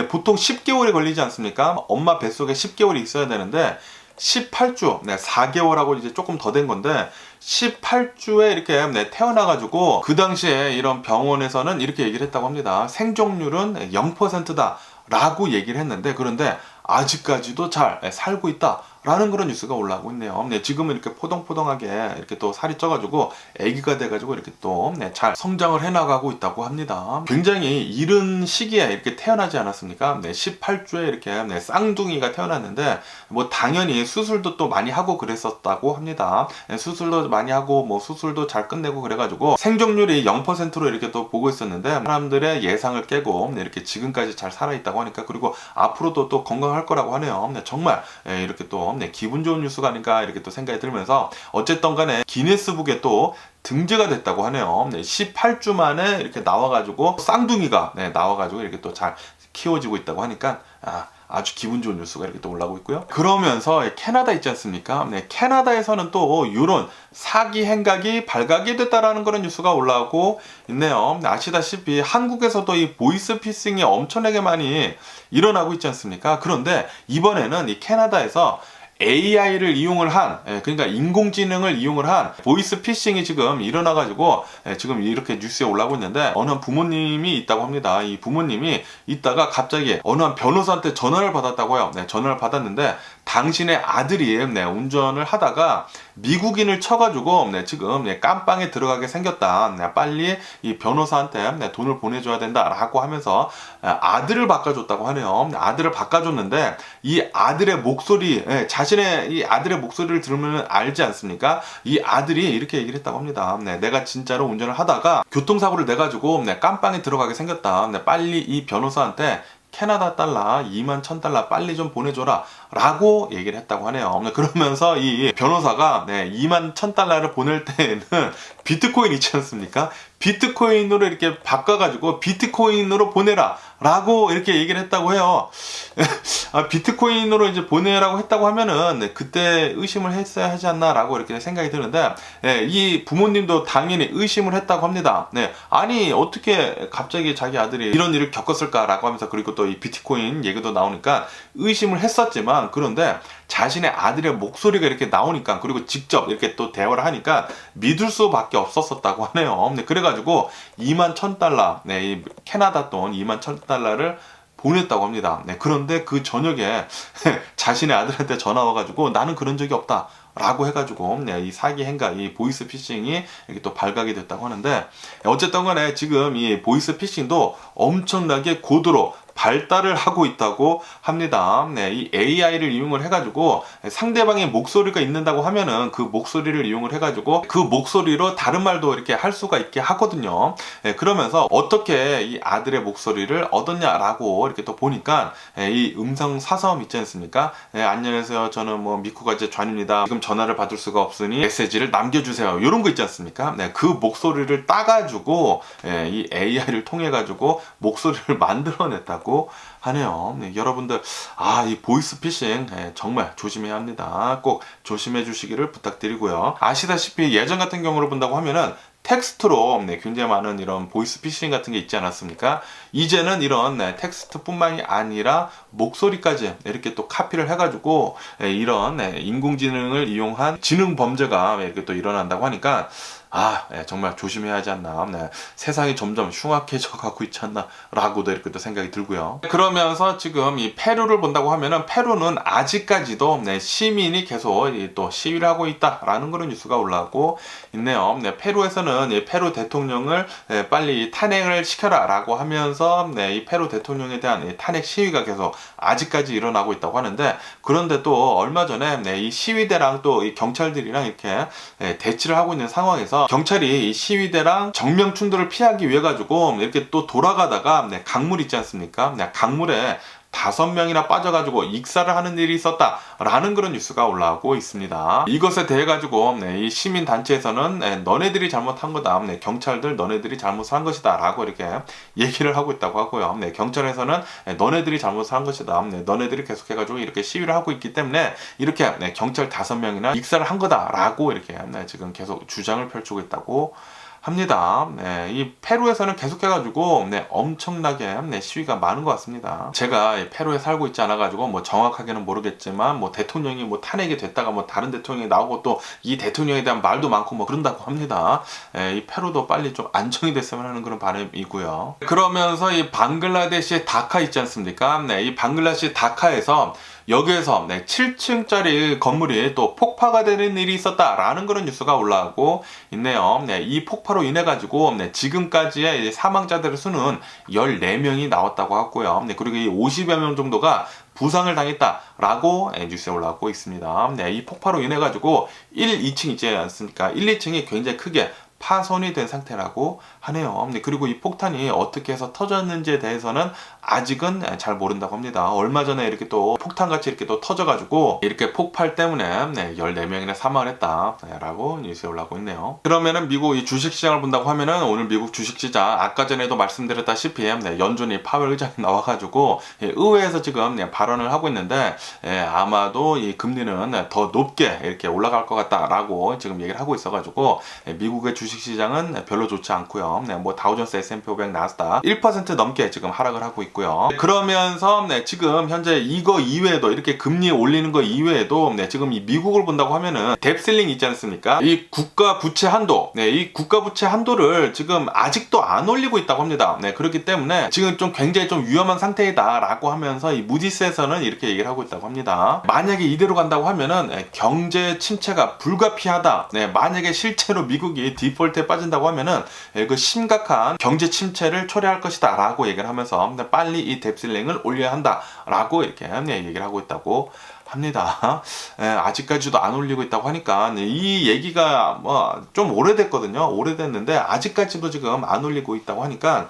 보통 10개월이 걸리지 않습니까? 엄마 뱃속에 10개월이 있어야 되는데 18주, 4개월하고 이제 조금 더 된 건데 18주에 이렇게 태어나가지고 그 당시에 이런 병원에서는 이렇게 얘기를 했다고 합니다. 생존율은 0%다 라고 얘기를 했는데, 그런데 아직까지도 잘 살고 있다 라는 그런 뉴스가 올라오고 있네요. 지금은 이렇게 포동포동하게 이렇게 또 살이 쪄가지고 아기가 돼가지고 이렇게 또 잘 성장을 해나가고 있다고 합니다. 굉장히 이른 시기에 이렇게 태어나지 않았습니까? 18주에 이렇게 쌍둥이가 태어났는데 뭐 당연히 수술도 또 많이 하고 그랬었다고 합니다. 수술도 많이 하고 뭐 수술도 잘 끝내고 그래가지고 생존율이 0%로 이렇게 또 보고 있었는데 사람들의 예상을 깨고 이렇게 지금까지 잘 살아있다고 하니까, 그리고 앞으로도 또 건강할 거라고 하네요. 정말 이렇게 또 기분 좋은 뉴스가 아닌가 이렇게 또 생각이 들면서, 어쨌든 간에 기네스북에 또 등재가 됐다고 하네요. 18주 만에 이렇게 나와가지고 쌍둥이가 나와가지고 이렇게 또 잘 키워지고 있다고 하니까 아주 기분 좋은 뉴스가 이렇게 또 올라오고 있고요. 그러면서 캐나다 있지 않습니까? 캐나다에서는 또 이런 사기 행각이 발각이 됐다라는 그런 뉴스가 올라오고 있네요. 아시다시피 한국에서도 이 보이스피싱이 엄청나게 많이 일어나고 있지 않습니까? 그런데 이번에는 이 캐나다에서 AI를 이용을 한, 그러니까 인공지능을 이용을 한 보이스 피싱이 지금 일어나가지고 지금 이렇게 뉴스에 올라오고 있는데, 어느 한 부모님이 있다고 합니다. 이 부모님이 있다가 갑자기 어느 한 변호사한테 전화를 받았다고요. 전화를 받았는데 당신의 아들이 운전을 하다가 미국인을 쳐가지고 지금 깜빵에 들어가게 생겼다. 빨리 이 변호사한테 돈을 보내줘야 된다라고 하면서 아들을 바꿔줬다고 하네요. 아들을 바꿔줬는데 이 아들의 목소리, 자신의 이 아들의 목소리를 들으면 알지 않습니까? 이 아들이 이렇게 얘기를 했다고 합니다. 내가 진짜로 운전을 하다가 교통사고를 내가지고 깜빵에 들어가게 생겼다. 빨리 이 변호사한테 캐나다 달러 21,000달러 빨리 좀 보내줘라 라고 얘기를 했다고 하네요. 그러면서 이 변호사가 21,000달러를 보낼 때에는 비트코인 있지 않습니까? 비트코인으로 이렇게 바꿔가지고 비트코인으로 보내라 라고 이렇게 얘기를 했다고 해요. 비트코인으로 이제 보내라고 했다고 하면은 그때 의심을 했어야 하지 않나 라고 이렇게 생각이 드는데, 이 부모님도 당연히 의심을 했다고 합니다. 아니 어떻게 갑자기 자기 아들이 이런 일을 겪었을까 라고 하면서, 그리고 또 이 비트코인 얘기도 나오니까 의심을 했었지만, 그런데 자신의 아들의 목소리가 이렇게 나오니까, 그리고 직접 이렇게 또 대화를 하니까 믿을 수밖에 없었다고 하네요. 그래가지고 21,000달러, 이 캐나다 돈 21,000달러를 보냈다고 합니다. 그런데 그 저녁에 자신의 아들한테 전화 와가지고 나는 그런 적이 없다 라고 해가지고 이 사기 행각, 이 보이스 피싱이 이렇게 또 발각이 됐다고 하는데, 어쨌든 간에 지금 이 보이스 피싱도 엄청나게 고도로 발달을 하고 있다고 합니다. 이 AI를 이용을 해가지고 상대방의 목소리가 있는다고 하면은 그 목소리를 이용을 해가지고 그 목소리로 다른 말도 이렇게 할 수가 있게 하거든요. 그러면서 어떻게 이 아들의 목소리를 얻었냐라고 이렇게 또 보니까 이 음성 사서음 있지 않습니까? 안녕하세요. 저는 뭐 미쿠가제 존입니다. 지금 전화를 받을 수가 없으니 메시지를 남겨주세요. 이런 거 있지 않습니까? 그 목소리를 따가지고 이 AI를 통해가지고 목소리를 만들어냈다고 하네요. 여러분들, 이 보이스 피싱 정말 조심해야 합니다. 꼭 조심해 주시기를 부탁드리고요. 아시다시피 예전 같은 경우로 본다고 하면은 텍스트로 굉장히 많은 이런 보이스 피싱 같은 게 있지 않았습니까? 이제는 이런 텍스트뿐만이 아니라 목소리까지 이렇게 또 카피를 해가지고 이런 인공지능을 이용한 지능 범죄가 이렇게 또 일어난다고 하니까 정말 조심해야 하지 않나. 세상이 점점 흉악해져 가고 있지 않나 라고도 이렇게 또 생각이 들고요. 그러면서 지금 이 페루를 본다고 하면은, 페루는 아직까지도 시민이 계속 또 시위를 하고 있다라는 그런 뉴스가 올라오고 있네요. 페루에서는 이 페루 대통령을 빨리 탄핵을 시켜라 라고 하면서 이 페루 대통령에 대한 탄핵 시위가 계속 아직까지 일어나고 있다고 하는데, 그런데 또 얼마 전에 이 시위대랑 또 이 경찰들이랑 이렇게 대치를 하고 있는 상황에서 경찰이 이 시위대랑 정면 충돌을 피하기 위해 가지고 이렇게 또 돌아가다가 강물 있지 않습니까? 강물에 5명이나 빠져가지고 익사를 하는 일이 있었다라는 그런 뉴스가 올라오고 있습니다. 이것에 대해 가지고 이 시민단체에서는 너네들이 잘못한 거다, 경찰들 너네들이 잘못을 한 것이다 라고 이렇게 얘기를 하고 있다고 하고요. 경찰에서는 너네들이 잘못을 한 것이다, 너네들이 계속해가지고 이렇게 시위를 하고 있기 때문에 이렇게 경찰 5명이나 익사를 한 거다 라고 이렇게 지금 계속 주장을 펼치고 있다고 합니다. 이 페루에서는 계속해가지고 엄청나게 시위가 많은 것 같습니다. 제가 페루에 살고 있지 않아가지고 뭐 정확하게는 모르겠지만, 뭐 대통령이 뭐 탄핵이 됐다가 뭐 다른 대통령이 나오고 또 이 대통령에 대한 말도 많고 뭐 그런다고 합니다. 이 페루도 빨리 좀 안정이 됐으면 하는 그런 바람이고요. 그러면서 이 방글라데시의 다카 있지 않습니까? 이 방글라데시 다카에서 여기에서 7층짜리 건물이 또 폭파가 되는 일이 있었다라는 그런 뉴스가 올라오고 있네요. 이 폭파로 인해 가지고 지금까지의 사망자들의 수는 14명이 나왔다고 하고요. 그리고 이 50여 명 정도가 부상을 당했다라고 뉴스에 올라오고 있습니다. 이 폭파로 인해 가지고 1, 2층 있지 않습니까? 1, 2층이 굉장히 크게 파손이 된 상태라고 하네요. 그리고 이 폭탄이 어떻게 해서 터졌는지에 대해서는 아직은 잘 모른다고 합니다. 얼마 전에 이렇게 또 폭탄같이 이렇게 또 터져가지고 이렇게 폭발 때문에 14명이나 사망을 했다라고 뉴스에 올라오고 있네요. 그러면은 미국 이 주식시장을 본다고 하면은, 오늘 미국 주식시장 아까 전에도 말씀드렸다시피 연준이 파웰 의장이 나와가지고 의회에서 지금 발언을 하고 있는데, 아마도 이 금리는 더 높게 이렇게 올라갈 것 같다라고 지금 얘기를 하고 있어가지고 미국의 주식 주식시장은 별로 좋지 않고요. 네, 뭐 다우존스, S&P 500, 나스닥 1% 넘게 지금 하락을 하고 있고요. 그러면서 지금 현재 이거 이외에도 이렇게 금리 올리는 거 이외에도 지금 이 미국을 본다고 하면은 뎁슬링 있지 않습니까? 이 국가 부채 한도, 이 국가 부채 한도를 지금 아직도 안 올리고 있다고 합니다. 그렇기 때문에 지금 좀 굉장히 좀 위험한 상태이다라고 하면서 이 무디스에서는 이렇게 얘기를 하고 있다고 합니다. 만약에 이대로 간다고 하면은 경제 침체가 불가피하다. 만약에 실제로 미국이 디폴트에 빠진다고 하면은 그 심각한 경제 침체를 초래할 것이다 라고 얘기를 하면서 빨리 이 뎁슬링을 올려야 한다 라고 이렇게 얘기를 하고 있다고 합니다. 아직까지도 안 올리고 있다고 하니까 이 얘기가 뭐 좀 오래됐거든요. 오래됐는데 아직까지도 지금 안 올리고 있다고 하니까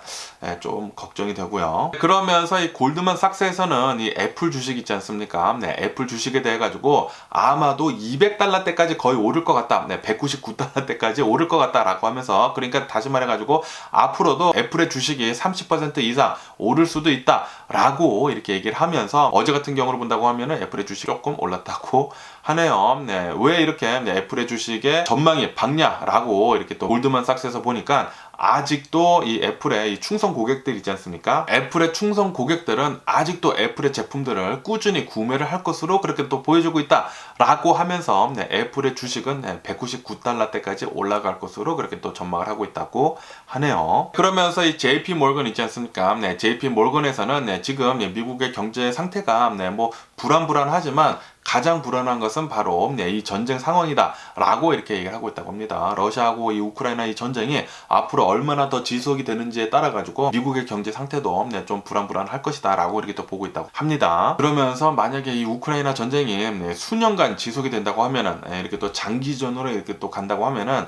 좀 걱정이 되고요. 그러면서 이 골드만삭스에서는 이 애플 주식 있지 않습니까? 애플 주식에 대해 가지고 아마도 200달러대까지 거의 오를 것 같다. 199달러대까지 오를 것 같다라고 하면서, 그러니까 다시 말해 가지고 앞으로도 애플의 주식이 30% 이상 오를 수도 있다라고 이렇게 얘기를 하면서, 어제 같은 경우로 본다고 하면은 애플의 주식 조금 올랐다고 하네요. 왜 이렇게 애플의 주식의 전망이 밝냐라고 이렇게 또 골드만삭스에서 보니까 아직도 이 애플의 이 충성 고객들 있지 않습니까? 애플의 충성 고객들은 아직도 애플의 제품들을 꾸준히 구매를 할 것으로 그렇게 또 보여주고 있다라고 하면서 애플의 주식은 199달러대까지 올라갈 것으로 그렇게 또 전망을 하고 있다고 하네요. 그러면서 이 JP 몰건 있지 않습니까? JP 몰건에서는 지금 미국의 경제 상태가 뭐 불안하지만 가장 불안한 것은 바로 이 전쟁 상황이다 라고 이렇게 얘기를 하고 있다고 합니다. 러시아하고 이 우크라이나 이 전쟁이 앞으로 얼마나 더 지속이 되는지에 따라 가지고 미국의 경제 상태도 좀 불안할 것이다 라고 이렇게 또 보고 있다고 합니다. 그러면서 만약에 이 우크라이나 전쟁이 수년간 지속이 된다고 하면은, 이렇게 또 장기전으로 이렇게 또 간다고 하면은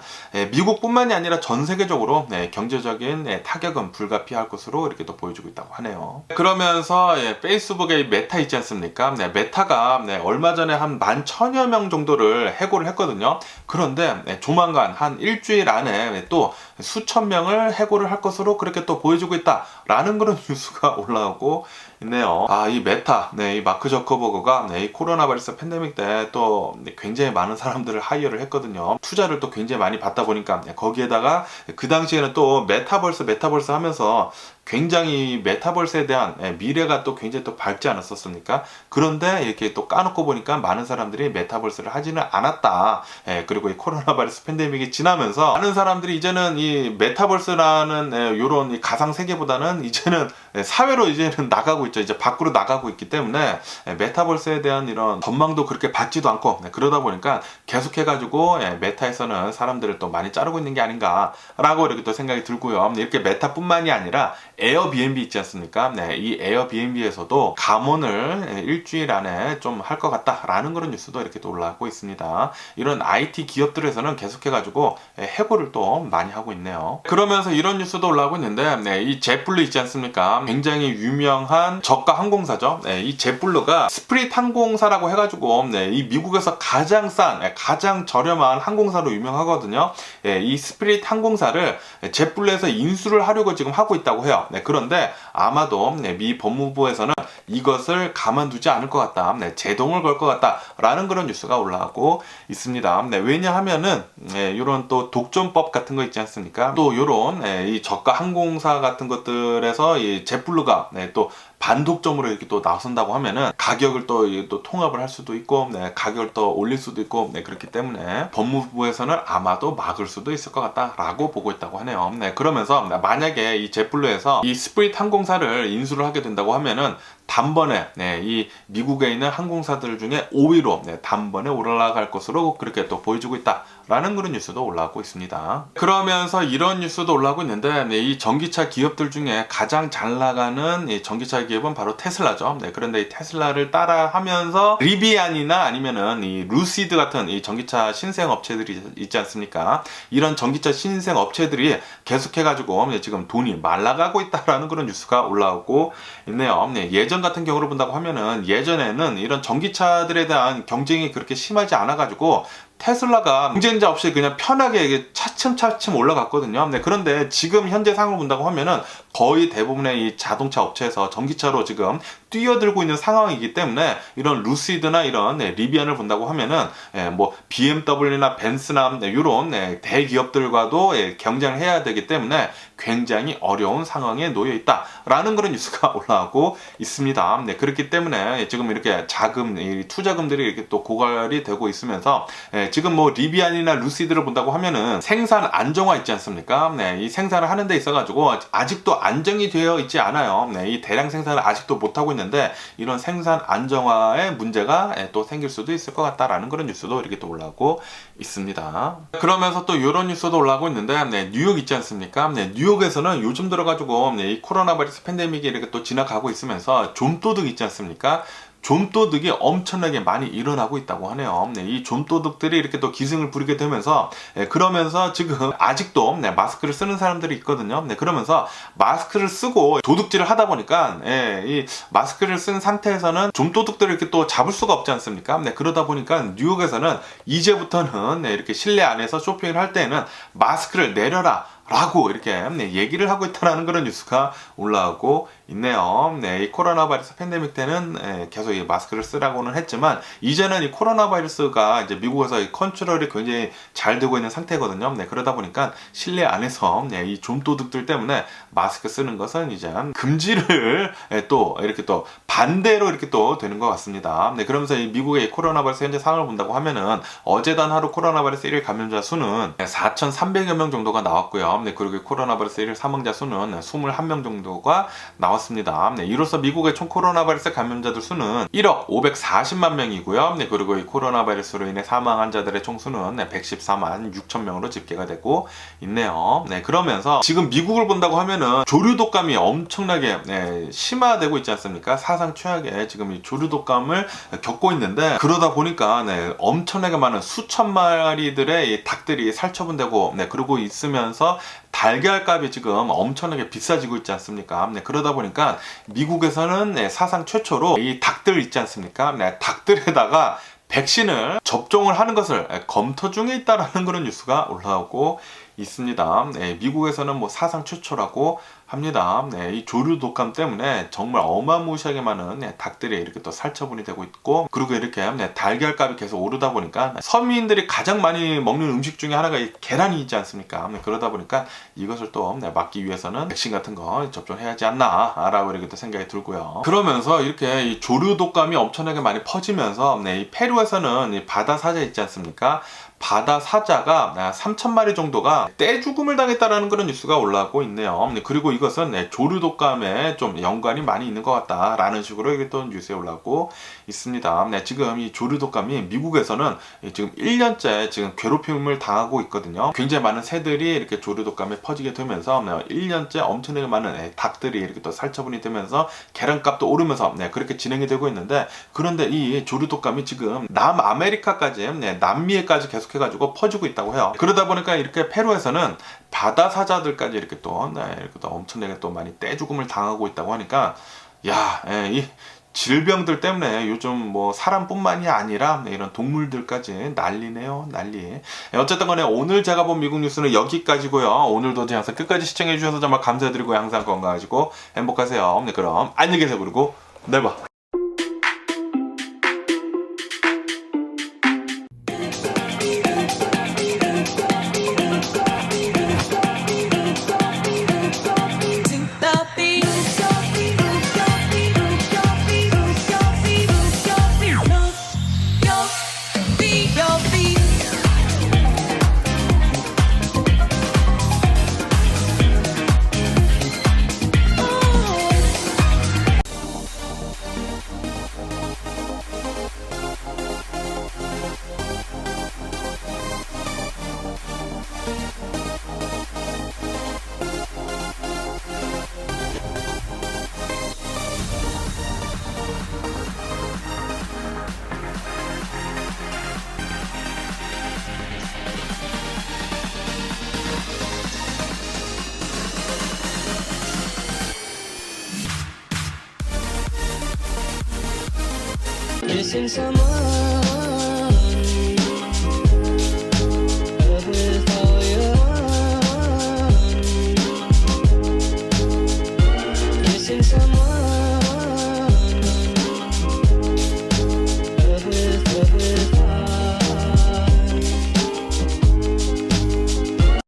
미국뿐만이 아니라 전 세계적으로 경제적인 타격은 불가피할 것으로 이렇게 또 보여주고 있다고 하네요. 그러면서 페이스북의 메타 있지 않습니까? 메타가 얼마 전에 한 11,000여 명 정도를 해고를 했거든요. 그런데 조만간 한 일주일 안에 또 수천 명을 해고를 할 것으로 그렇게 또 보여주고 있다라는 그런 뉴스가 올라오고 있네요. 이 메타, 이 마크 저커버그가 이 코로나 바이러스 팬데믹 때 또 굉장히 많은 사람들을 하이어를 했거든요. 투자를 또 굉장히 많이 받다 보니까 거기에다가 그 당시에는 또 메타버스 하면서 굉장히 메타버스에 대한 미래가 또 굉장히 또 밝지 않았었습니까? 그런데 이렇게 또 까놓고 보니까 많은 사람들이 메타버스를 하지는 않았다. 그리고 이 코로나 바이러스 팬데믹이 지나면서 많은 사람들이 이제는 이 메타버스라는 요런 가상 세계보다는 이제는 사회로 이제는 나가고 있죠. 이제 밖으로 나가고 있기 때문에 메타버스에 대한 이런 전망도 그렇게 밝지도 않고, 그러다 보니까 계속해가지고 메타에서는 사람들을 또 많이 자르고 있는 게 아닌가라고 이렇게 또 생각이 들고요. 이렇게 메타뿐만이 아니라 에어비앤비 있지 않습니까? 이 에어비앤비에서도 감원을 일주일 안에 좀 할 것 같다라는 그런 뉴스도 이렇게 또 올라오고 있습니다. 이런 IT 기업들에서는 계속해가지고 해고를 또 많이 하고 있네요. 그러면서 이런 뉴스도 올라오고 있는데, 이 제트블루 있지 않습니까? 굉장히 유명한 저가 항공사죠. 이 제트블루가 스프릿 항공사라고 해가지고 이 미국에서 가장 싼, 가장 저렴한 항공사로 유명하거든요. 이 스프릿 항공사를 제트블루에서 인수를 하려고 지금 하고 있다고 해요. 그런데 아마도 미 법무부에서는 이것을 가만두지 않을 것 같다, 제동을 걸 것 같다라는 그런 뉴스가 올라오고 있습니다. 왜냐하면은 이런 또 독점법 같은 거 있지 않습니까? 또 이런 이 저가 항공사 같은 것들에서 이 제트블루가 또 반독점으로 이렇게 또 나선다고 하면은 가격을 또 통합을 할 수도 있고, 가격을 또 올릴 수도 있고, 그렇기 때문에 법무부에서는 아마도 막을 수도 있을 것 같다라고 보고 있다고 하네요. 그러면서 만약에 이 제트블루에서 이 스프릿 항공사를 인수를 하게 된다고 하면은 단번에 이 미국에 있는 항공사들 중에 5위로 단번에 올라갈 것으로 그렇게 또 보여주고 있다라는 그런 뉴스도 올라오고 있습니다. 그러면서 이런 뉴스도 올라오고 있는데, 이 전기차 기업들 중에 가장 잘 나가는 이 전기차 기업은 바로 테슬라죠. 그런데 이 테슬라를 따라하면서 리비안이나 아니면은 이 루시드 같은 이 전기차 신생 업체들이 있지 않습니까? 이런 전기차 신생 업체들이 계속해가지고 지금 돈이 말라가고 있다라는 그런 뉴스가 올라오고 있네요. 예전 같은 경우를 본다고 하면은 예전에는 이런 전기차들에 대한 경쟁이 그렇게 심하지 않아가지고 테슬라가 경쟁자 없이 그냥 편하게 이게 차츰차츰 올라갔거든요. 네, 그런데 지금 현재 상황을 본다고 하면은 거의 대부분의 이 자동차 업체에서 전기차로 지금 뛰어들고 있는 상황이기 때문에 이런 루시드나 이런 리비안을 본다고 하면은 뭐 BMW나 벤츠나 이런 대기업들과도 경쟁을 해야 되기 때문에 굉장히 어려운 상황에 놓여 있다라는 그런 뉴스가 올라오고 있습니다. 네, 그렇기 때문에 지금 이렇게 자금, 투자금들이 이렇게 또 고갈이 되고 있으면서 지금 뭐 리비안이나 루시드를 본다고 하면은 생산 안정화 있지 않습니까? 네, 이 생산을 하는 데 있어가지고 아직도 안정이 되어 있지 않아요. 네, 이 대량 생산을 아직도 못하고 있는데 이런 생산 안정화의 문제가 또 생길 수도 있을 것 같다라는 그런 뉴스도 이렇게 또 올라오고 있습니다. 그러면서 또 이런 뉴스도 올라오고 있는데 뉴욕 있지 않습니까? 뉴욕에서는 요즘 들어가지고 이 코로나 바이러스 팬데믹이 이렇게 또 지나가고 있으면서 좀도둑 있지 않습니까? 좀도둑이 엄청나게 많이 일어나고 있다고 하네요. 이 좀도둑들이 이렇게 또 기승을 부리게 되면서 그러면서 지금 아직도 마스크를 쓰는 사람들이 있거든요. 그러면서 마스크를 쓰고 도둑질을 하다 보니까 이 마스크를 쓴 상태에서는 좀도둑들을 이렇게 또 잡을 수가 없지 않습니까? 그러다 보니까 뉴욕에서는 이제부터는 이렇게 실내 안에서 쇼핑을 할 때는 마스크를 내려라 라고 이렇게 얘기를 하고 있다는 그런 뉴스가 올라오고 있네요. 이 코로나 바이러스 팬데믹 때는 계속 이 마스크를 쓰라고는 했지만 이제는 이 코로나 바이러스가 이제 미국에서 이 컨트롤이 굉장히 잘 되고 있는 상태거든요. 그러다 보니까 실내 안에서 이 좀도둑들 때문에 마스크 쓰는 것은 이제 금지를 또 이렇게 또 반대로 이렇게 또 되는 것 같습니다. 그러면서 이 미국의 코로나 바이러스 현재 상황을 본다고 하면은 어제단 하루 코로나 바이러스 1일 감염자 수는 4,300여 명 정도가 나왔고요. 그리고 코로나 바이러스 1일 사망자 수는 21명 정도가 나왔습니다. 이로써 미국의 총 코로나 바이러스 감염자들 수는 1억 540만 명이고요. 그리고 이 코로나 바이러스로 인해 사망한 자들의 총 수는 114만 6천 명으로 집계가 되고 있네요. 그러면서 지금 미국을 본다고 하면은 조류 독감이 엄청나게 심화되고 있지 않습니까? 사상 최악의 지금 이 조류 독감을 겪고 있는데 그러다 보니까 엄청나게 많은 수천 마리들의 이 닭들이 살처분되고 그러고 있으면서 달걀값이 지금 엄청나게 비싸지고 있지 않습니까? 그러다 보니까 미국에서는 사상 최초로 이 닭들 있지 않습니까? 닭들에다가 백신을 접종을 하는 것을 검토 중에 있다라는 그런 뉴스가 올라오고 있습니다. 미국에서는 뭐 사상 최초라고 합니다. 이 조류 독감 때문에 정말 어마무시하게 많은 닭들이 이렇게 또 살처분이 되고 있고 그리고 이렇게 달걀값이 계속 오르다 보니까 서민들이 가장 많이 먹는 음식 중에 하나가 이 계란이 있지 않습니까? 그러다 보니까 이것을 또 막기 위해서는 백신 같은 거 접종해야 하지 않나 라고 이렇게 또 생각이 들고요. 그러면서 이렇게 이 조류 독감이 엄청나게 많이 퍼지면서 이 페루에서는 이 바다 사자 있지 않습니까? 바다 사자가 3,000마리 정도가 떼죽음을 당했다라는 그런 뉴스가 올라오고 있네요. 그리고 이것은 조류 독감에 좀 연관이 많이 있는 것 같다라는 식으로 이게 또 뉴스에 올라오고 있습니다. 지금 이 조류 독감이 미국에서는 지금 1년째 지금 괴롭힘을 당하고 있거든요. 굉장히 많은 새들이 이렇게 조류 독감에 퍼지게 되면서 1년째 엄청나게 많은 닭들이 이렇게 또 살처분이 되면서 계란값도 오르면서 그렇게 진행이 되고 있는데 그런데 이 조류 독감이 지금 남아메리카까지 남미에까지 계속 해가지고 퍼지고 있다고 해요. 그러다 보니까 이렇게 페루에서는 바다 사자들까지 이렇게 또 엄청나게 또 많이 떼죽음을 당하고 있다고 하니까 이 질병들 때문에 요즘 뭐 사람뿐만이 아니라 이런 동물들까지 난리네요. 난리. 어쨌든 간에 오늘 제가 본 미국 뉴스는 여기까지고요. 오늘도 제 영상 끝까지 시청해 주셔서 정말 감사드리고 항상 건강하시고 행복하세요. 그럼 안녕히 계세요. 그리고 내일 봐. Missing someone missing someone